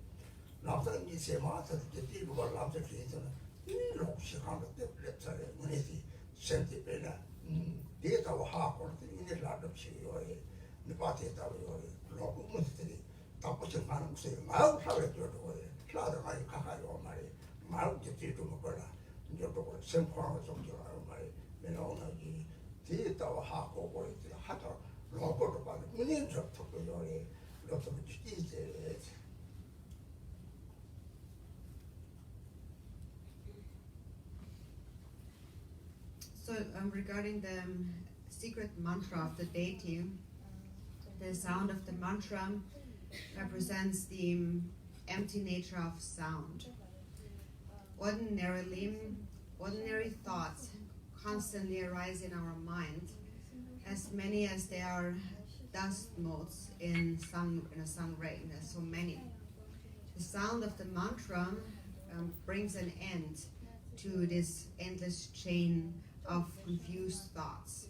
남자는 이 세마서 뛰고 남자 계에서는 이 록시한 것 때문에 랩차에 문에서 센티베나 데이터와 하고는 이네 라드치 요래 네 바테다고 요래 로고 문들이 답부터 가는 것에 마음 사회 줘도 라드가 가까이요 말이 마음 뒤도 먹거라 이쪽으로 생포하고 좀 줘라 말이 내가 오늘 이 데이터와 하고 보이지 하다 로고도 봐도 문인 접촉도 요래 로또 이제 So regarding the secret mantra of the deity, the sound of the mantra represents the empty nature of sound. Ordinary thoughts constantly arise in our mind, as many as there are dust motes in a sun ray. There's so many. The sound of the mantra brings an end to this endless chain of confused thoughts.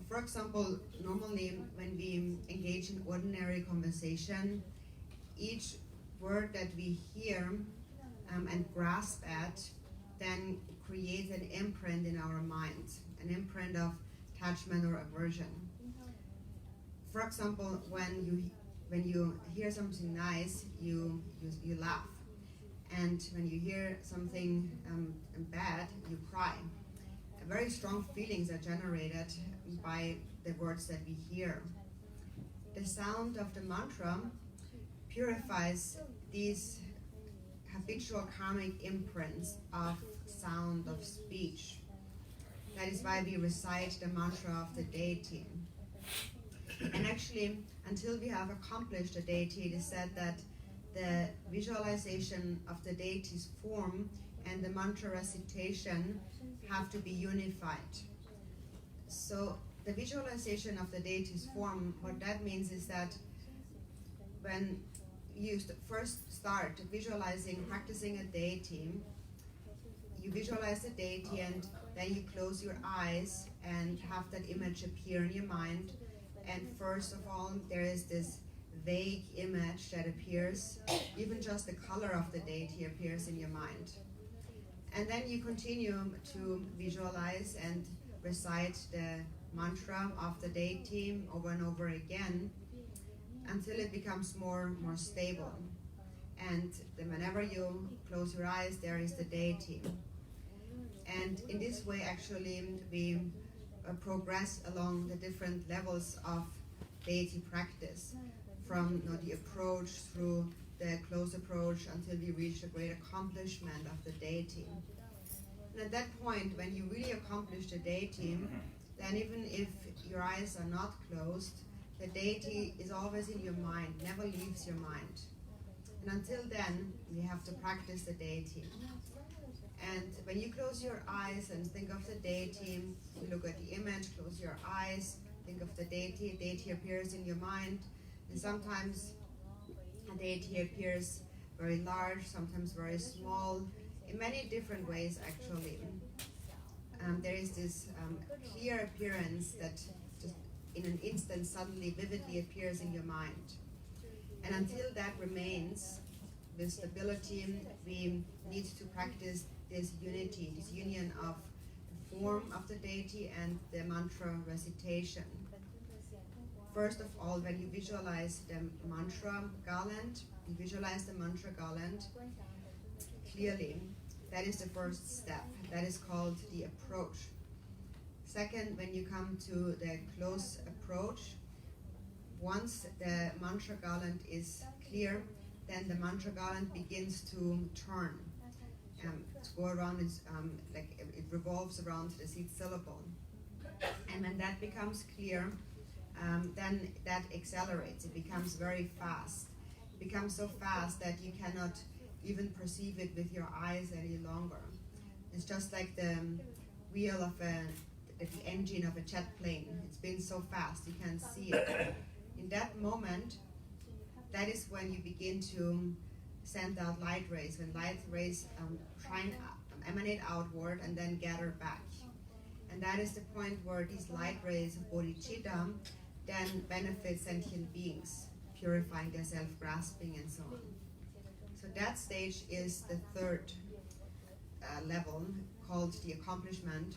For example, normally when we engage in ordinary conversation, each word that we hear and grasp at then creates an imprint in our mind, an imprint of attachment or aversion. For example, when you hear something nice, you laugh, and when you hear something bad, you cry. Very strong feelings are generated by the words that we hear. The sound of the mantra purifies these habitual karmic imprints of sound of speech. That is why we recite the mantra of the deity. And actually, until we have accomplished the deity, it is said that the visualization of the deity's form and the mantra recitation have to be unified. So the visualization of the deity's form, what that means is that when you first start visualizing, practicing a deity, you visualize the deity and then you close your eyes and have that image appear in your mind. And first of all, there is this vague image that appears, even just the color of the deity appears in your mind. And then you continue to visualize and recite the mantra of the deity over and over again until it becomes more stable. And then whenever you close your eyes, there is the deity. And in this way, actually, we progress along the different levels of deity practice, from the approach through the close approach until we reach the great accomplishment of the deity. And at that point, when you really accomplish the deity, then even if your eyes are not closed, the deity is always in your mind, never leaves your mind. And until then, we have to practice the deity. And when you close your eyes and think of the deity, you look at the image, close your eyes, think of the deity appears in your mind. And sometimes a deity appears very large, sometimes very small, in many different ways actually. There is this clear appearance that just in an instant suddenly vividly appears in your mind. And until that remains, this stability, we need to practice this unity, this union of the form of the deity and the mantra recitation. first of all, when you visualize the mantra garland, you visualize the mantra garland clearly. That is the first step. That is called the approach. Second, when you come to the close approach, once the mantra garland is clear, then the mantra garland begins to turn, to go around, like it revolves around the seed syllable. And when that becomes clear, then that accelerates. It becomes very fast. It becomes so fast that you cannot even perceive it with your eyes any longer. It's just like the wheel of the engine of a jet plane. It's been so fast, you can't see it. In that moment, that is when you begin to send out light rays, when light rays emanate outward and then gather back. And that is the point where these light rays of bodhicitta then benefit sentient beings, purifying their self-grasping and so on. So that stage is the third level, called the accomplishment.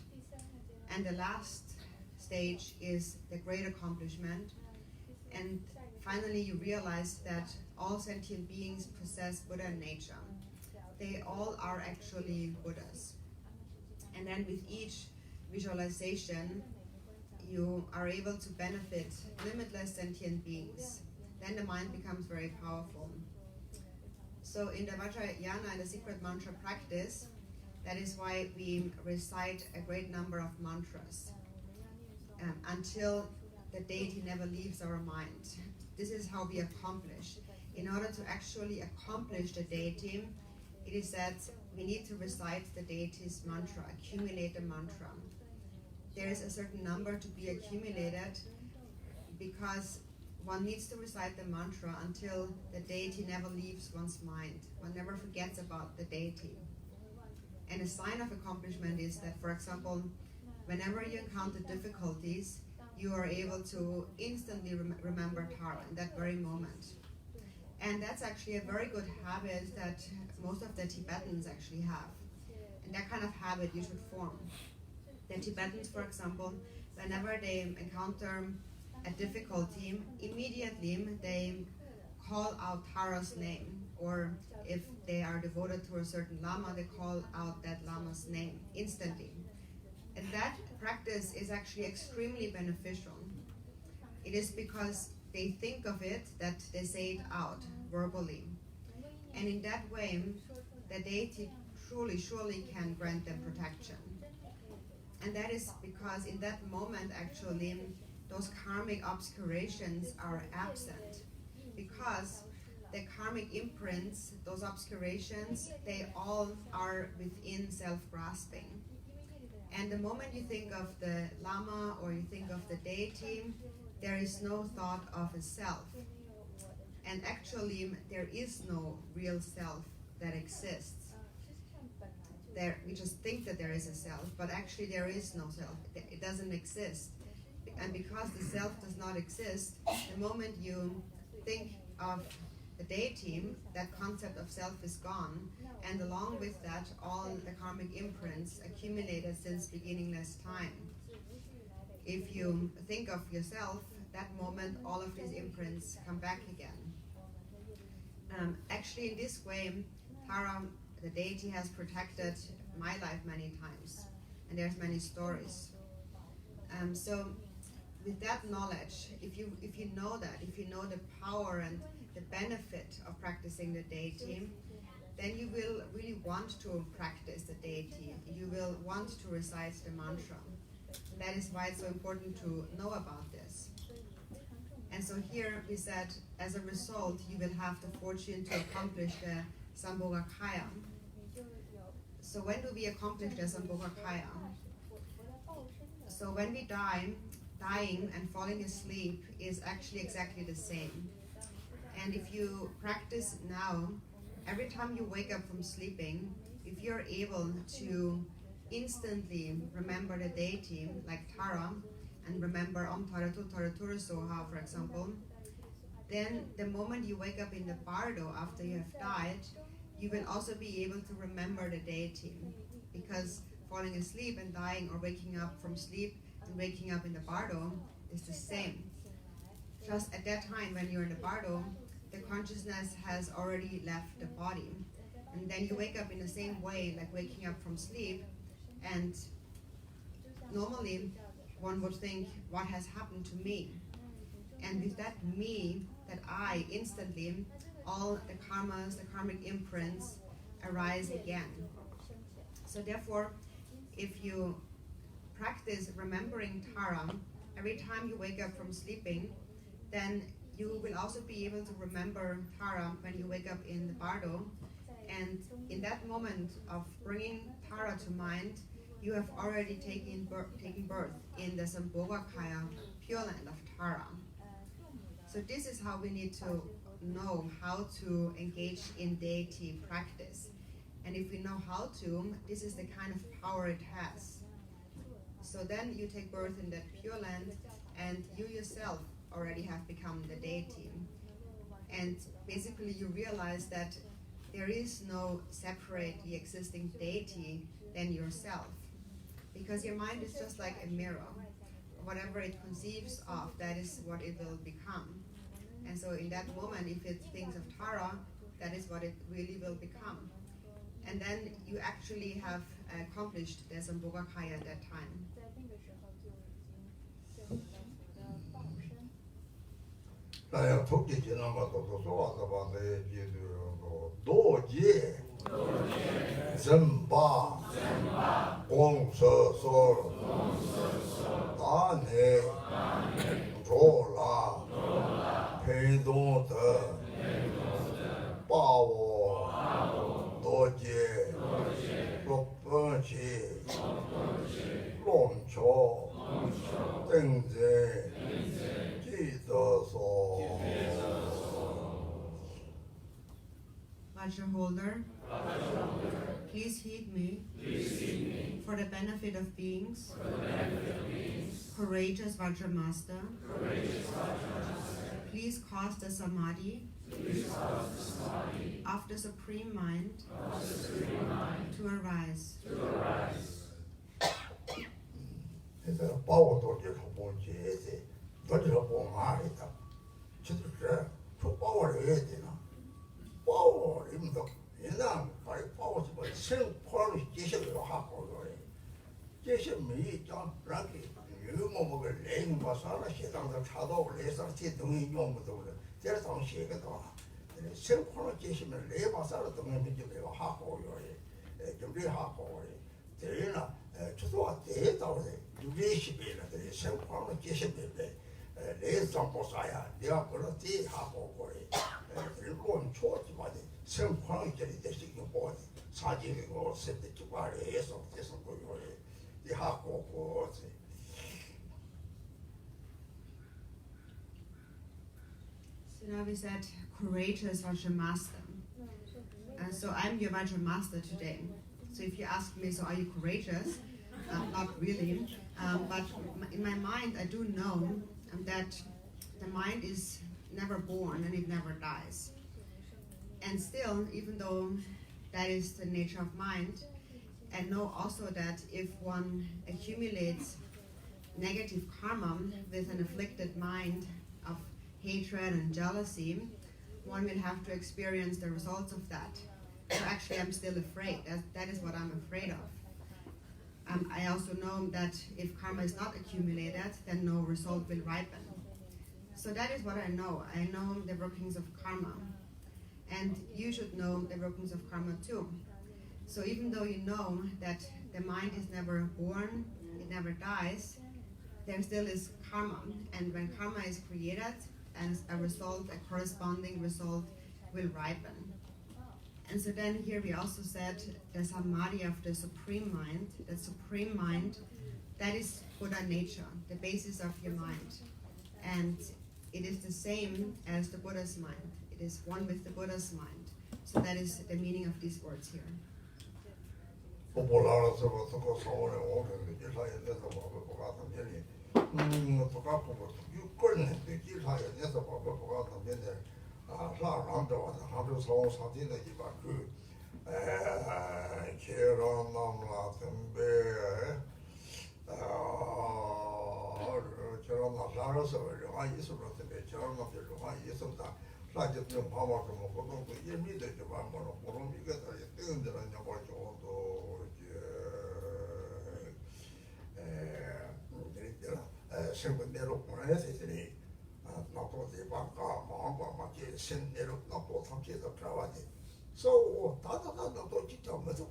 And the last stage is the great accomplishment. And finally you realize that all sentient beings possess Buddha nature. They all are actually Buddhas. And then with each visualization, you are able to benefit limitless sentient beings. Then the mind becomes very powerful. So in the Vajrayana and the secret mantra practice, that is why we recite a great number of mantras until the deity never leaves our mind. This is how we accomplish. In order to actually accomplish the deity, it is that we need to recite the deity's mantra, accumulate the mantra. There is a certain number to be accumulated because one needs to recite the mantra until the deity never leaves one's mind. One never forgets about the deity. And a sign of accomplishment is that, for example, whenever you encounter difficulties, you are able to instantly remember Tara in that very moment. And that's actually a very good habit that most of the Tibetans actually have. And that kind of habit you should form. The Tibetans, for example, whenever they encounter a difficulty, immediately they call out Tara's name, or if they are devoted to a certain Lama, they call out that Lama's name instantly. And that practice is actually extremely beneficial. It is because they think of it that they say it out verbally. And in that way, the deity surely can grant them protection. And that is because in that moment, actually, those karmic obscurations are absent. Because the karmic imprints, those obscurations, they all are within self-grasping. And the moment you think of the Lama or you think of the deity, there is no thought of a self. And actually, there is no real self that exists. We just think that there is a self, but actually there is no self. It doesn't exist. And because the self does not exist, the moment you think of the deity, that concept of self is gone, and along with that, all the karmic imprints accumulated since beginningless time. If you think of yourself, that moment, all of these imprints come back again. Actually, in this way, Tara, the deity, has protected my life many times, and there's many stories. So, with that knowledge, if you know that, if you know the power and the benefit of practicing the deity, then you will really want to practice the deity. You will want to recite the mantra. And that is why it's so important to know about this. And so here we said, as a result, you will have the fortune to accomplish the Sambhogakaya. So when do we accomplish the Sambhogakaya? So when we die, dying and falling asleep is actually exactly the same. And if you practice now, every time you wake up from sleeping, if you're able to instantly remember the deity, like Tara, and remember Om Taratu Taraturu Soha, for example, then the moment you wake up in the bardo after you have died, you will also be able to remember the deity. Because falling asleep and dying, or waking up from sleep and waking up in the bardo, is the same. just at that time when you're in the bardo, the consciousness has already left the body. And then you wake up in the same way, like waking up from sleep, and normally one would think, what has happened to me? And with that me, that I, instantly, all the karmas, the karmic imprints arise again. So therefore, if you practice remembering Tara, every time you wake up from sleeping, then you will also be able to remember Tara when you wake up in the bardo. And in that moment of bringing Tara to mind, you have already taken birth in the Sambhogakaya, Pure Land of Tara. So this is how we need to know how to engage in deity practice. And if we know how to, this is the kind of power it has. So then you take birth in that Pure Land, and you yourself already have become the deity. And basically you realize that there is no separately existing deity than yourself. Because your mind is just like a mirror. Whatever it conceives of, that is what it will become. And so in that moment, if it thinks of Tara, that is what it really will become. And then you actually have accomplished the Sambhogakaya at that time. Vajra holder, please heed me for the benefit of beings, courageous Vajra master, please cause the samadhi of the supreme mind to arise. So now we said courageous Vajra master. So I'm your Vajra master today. So if you ask me, so are you courageous? Not really. But in my mind, I do know that the mind is never born and it never dies. And still, even though that is the nature of mind, I know also that if one accumulates negative karma with an afflicted mind of hatred and jealousy, one will have to experience the results of that. So actually I'm still afraid. That is what I'm afraid of. I also know that if karma is not accumulated, then no result will ripen. So that is what I know. I know the workings of karma. And you should know the workings of karma too. So even though you know that the mind is never born, it never dies, there still is karma. And when karma is created, and a result, a corresponding result, will ripen. And so then here we also said the samadhi of the supreme mind. The supreme mind, that is Buddha nature, the basis of your mind. And it is the same as the Buddha's mind. It is one with the Buddha's mind. So that is the meaning of these words here. 정말 예술로서의 저런 것들 정말 예술다. 라디오 좀 봐봐 좀 먹고 또 일미들 좀 한번 보름 이게 다 뜨는 데는 뭐 정도 생분 내로 보내서 있으니 나도 대방가 마음과 맞게 신 내로 나도 탐지해서 들어와지. 소 다다다도 진짜 무슨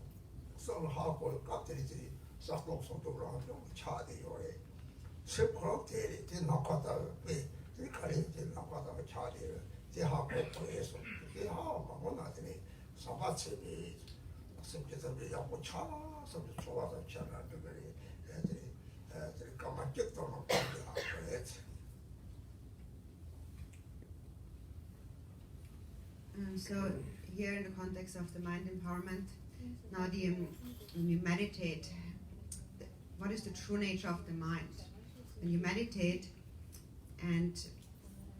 하고 깍들이들이 싹둑 손톱으로 하면 차대요. 세포로 대리 나가다 왜 가리지 나가다 차대요. 대하고 그래서 대하고 만나더니 사바체비 선배들이 야고 차나 선배 좋아서 차나 그들이 애들이 까맣게 떠놓고 그랬지. So here in the context of the mind empowerment, now when you meditate, what is the true nature of the mind? When you meditate and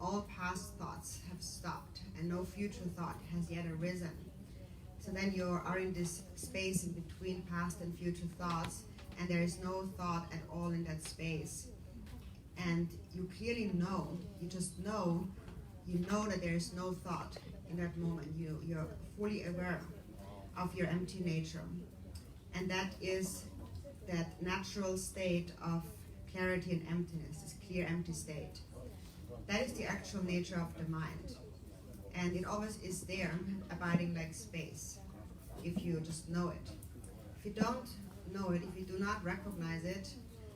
all past thoughts have stopped and no future thought has yet arisen, so then you are in this space in between past and future thoughts, and there is no thought at all in that space. And you clearly know, you just know, you know that there is no thought in that moment. You're fully aware of your empty nature. And that is that natural state of clarity and emptiness, this clear empty state. That is the actual nature of the mind. And it always is there, abiding like space, if you just know it. If you don't know it, if you do not recognize it,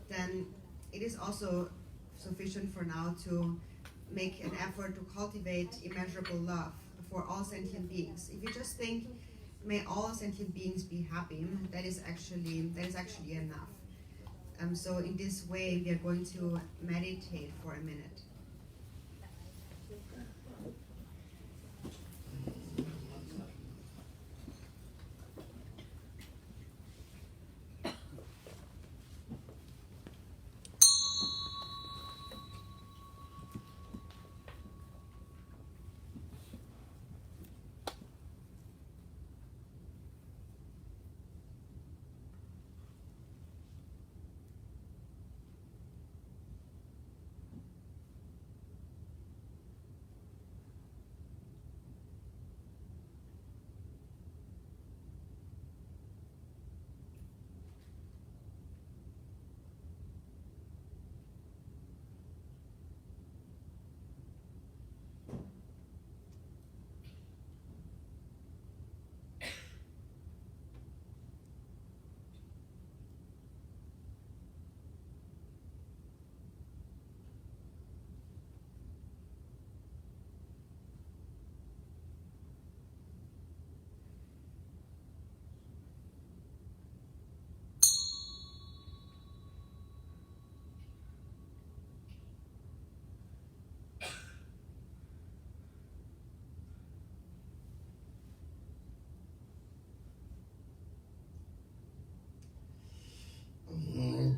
then it is also sufficient for now to make an effort to cultivate immeasurable love for all sentient beings. If you just think, may all sentient beings be happy, that is actually enough. So in this way, we are going to meditate for a minute.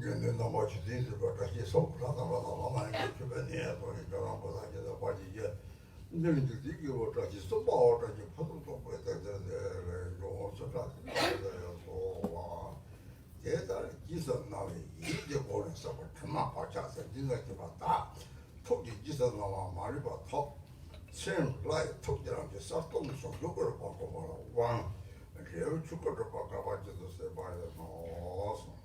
근데 너무 지진들 같이 속라다라다 많이 주변에 보니까 보다 이제 빠지게 근데 이게 같이 소바 같이 파도도 보여야 요 소라서 대달 기선 나위 이제 보내서 그만 받자서 진짜게 봤다 토기 기선 나와 말이 봐더 셈 라이 토기랑 이제 싹동 속력을 바꿔 왕 레오 축구를 바꿔 가지고 세바야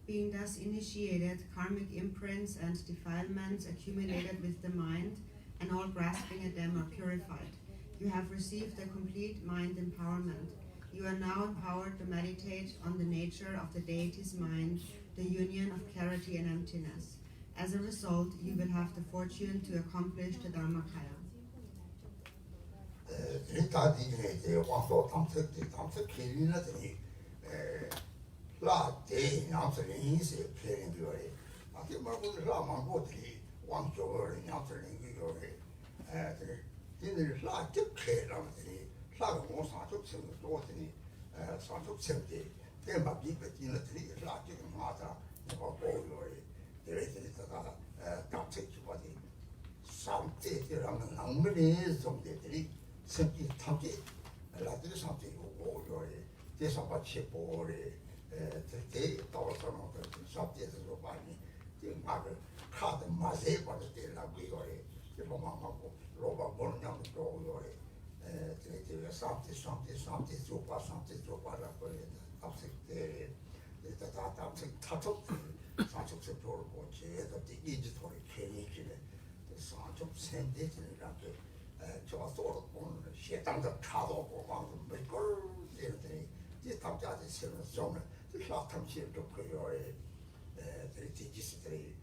Being thus initiated, karmic imprints and defilements accumulated with the mind, and all grasping at them are purified. You have received a complete mind empowerment. You are now empowered to meditate on the nature of the Deity's mind, the union of clarity and emptiness. As a result, you will have the fortune to accomplish the Dharmakaya. 라데 냥스는 인세 페린 거래. 아게 말고 라만 고들이 왕조를 냥스는 거래. 근데 라게 페라들이 라가 뭐 사족 생도 좋더니 사족 생대 대막 이베지는들이 라게 맞아. 뭐 보여요. 그래서 다가 답책이 뭐지. 상태라는 낭만의 som대들이 생기 탐지 라들이 상태 오고요. 대사받치 보래 때 따라서는 sabdiyesi zobani 지금 아그 카드 마세 받았대라고 이거래. 지금 막고 로바 보는 양 쪽으로래. 제가 상태 조과 조과라고 그래. 앞색대 다 앞색 타tok 사촉색 돌고 제가 이제 소리 캐리기네. 사촉 센데지라고 저 소로 보는 시당도 차도 보고 뭐걸 이랬더니 이 탐자지 세는 좀은 저 탐시도 그거에 지지스들이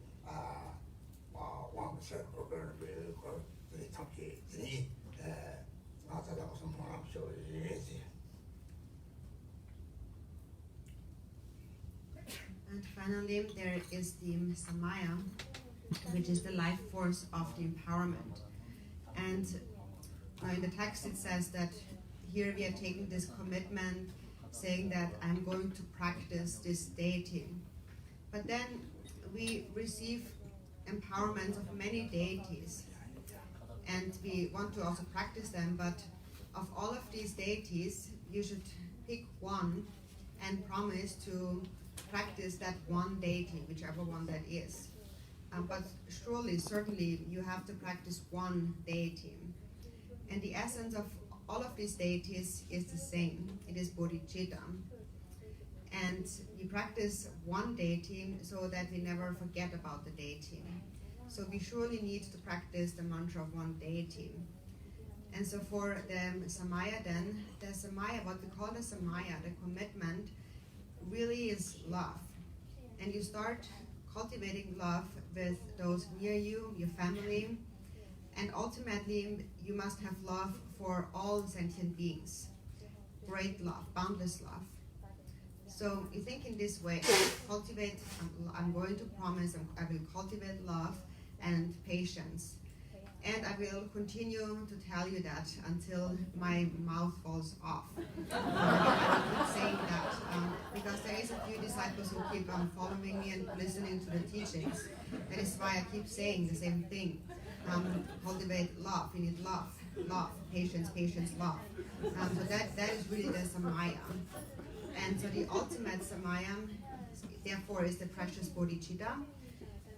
왕서 그걸 그 탐지들이 나타나서 무슨 뭐라고 얘기지. And finally, there is the Samaya, which is the life force of the empowerment. And in the text it says that here we are taking this commitment, saying that I'm going to practice this deity. But then we receive empowerment of many deities, and we want to also practice them, but of all of these deities, you should pick one and promise to practice that one deity, whichever one that is. But surely, certainly, you have to practice one deity. And the essence of all of these deities is the same. It is bodhicitta. And we practice one deity so that we never forget about the deity. So we surely need to practice the mantra of one deity. And so for the Samaya then, the Samaya, what we call the Samaya, the commitment, really is love. And you start cultivating love with those near you, your family, and ultimately you must have love for all sentient beings. Great love, boundless love. So you think in this way, cultivate, I'm going to promise, I will cultivate love and patience. And I will continue to tell you that until my mouth falls off. I keep saying that because there is a few disciples who keep following me and listening to the teachings. That is why I keep saying the same thing. Cultivate love. You need love, patience, love. So that is really the Samaya. And so the ultimate Samaya, therefore, is the precious bodhicitta,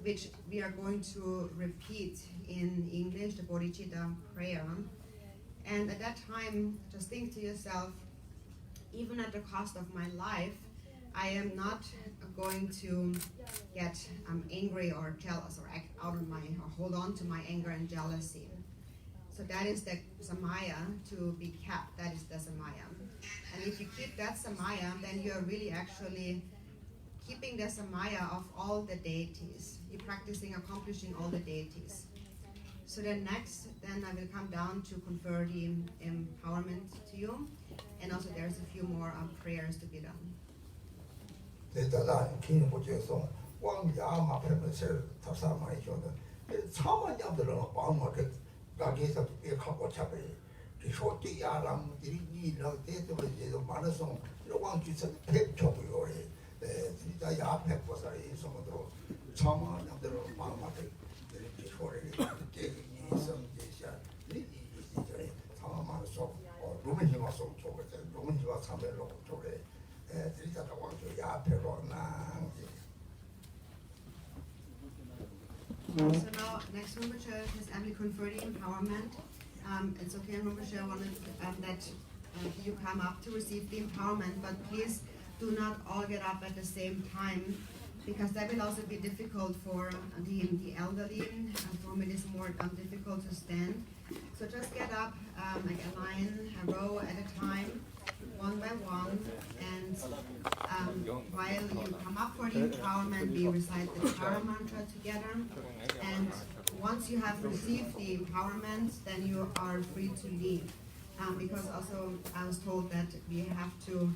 which we are going to repeat in English, the bodhicitta prayer. And at that time, just think to yourself, even at the cost of my life, I am not going to get angry or jealous or act out on or hold on to my anger and jealousy. So that is the Samaya to be kept. That is the Samaya. And if you keep that Samaya, then you are really actually keeping the Samaya of all the deities. You're practicing, accomplishing all the deities. So then next, then I will come down to confer the empowerment to you. And also there's a few more prayers to be done. 대다다 기능 보지에서 왕야마 페르셀 탑사마이 쇼는 사마냐들은 왕마게 가게에서 이 갖고 잡이 기쇼티 야람들이 이랑 대도에도 많아서 왕 주서 폐초고요. 진짜 야페 보살이 somodro 사마냐들은 왕마게 이렇게 소리를 깨기 성제샤 이 사마마서 루멘히마 속 쪽에 루멘히마 사멜로 쪽에 So now, next Rinpoche has Emily conferred empowerment. And so Garchen Rinpoche wanted that you come up to receive the empowerment, but please do not all get up at the same time, because that will also be difficult for the elderly. For whom it is more difficult to stand. So just get up like a line, a row at a time, one by one, and while you come up for the empowerment, we recite the power mantra together. And once you have received the empowerment, then you are free to leave. Because also I was told that we have to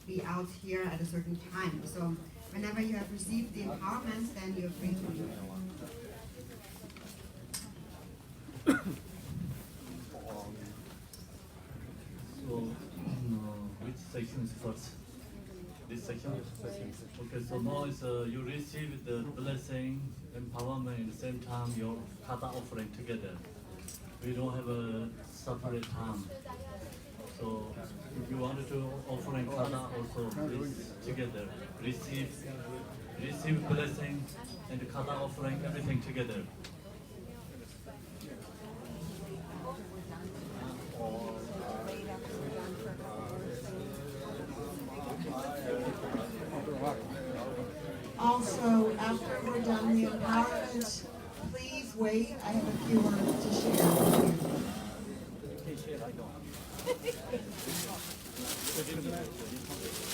be out here at a certain time. So whenever you have received the empowerment, then you're free to leave. So, which section is first? This section? Okay, so now is you receive the blessing, empowerment at the same time, your kata offering together. We don't have a separate time. So, if you wanted to offering kata also, please together receive receive blessing and the kata offering, everything together. Also, after we're done the empowerment, please wait. I have a few words to share with you.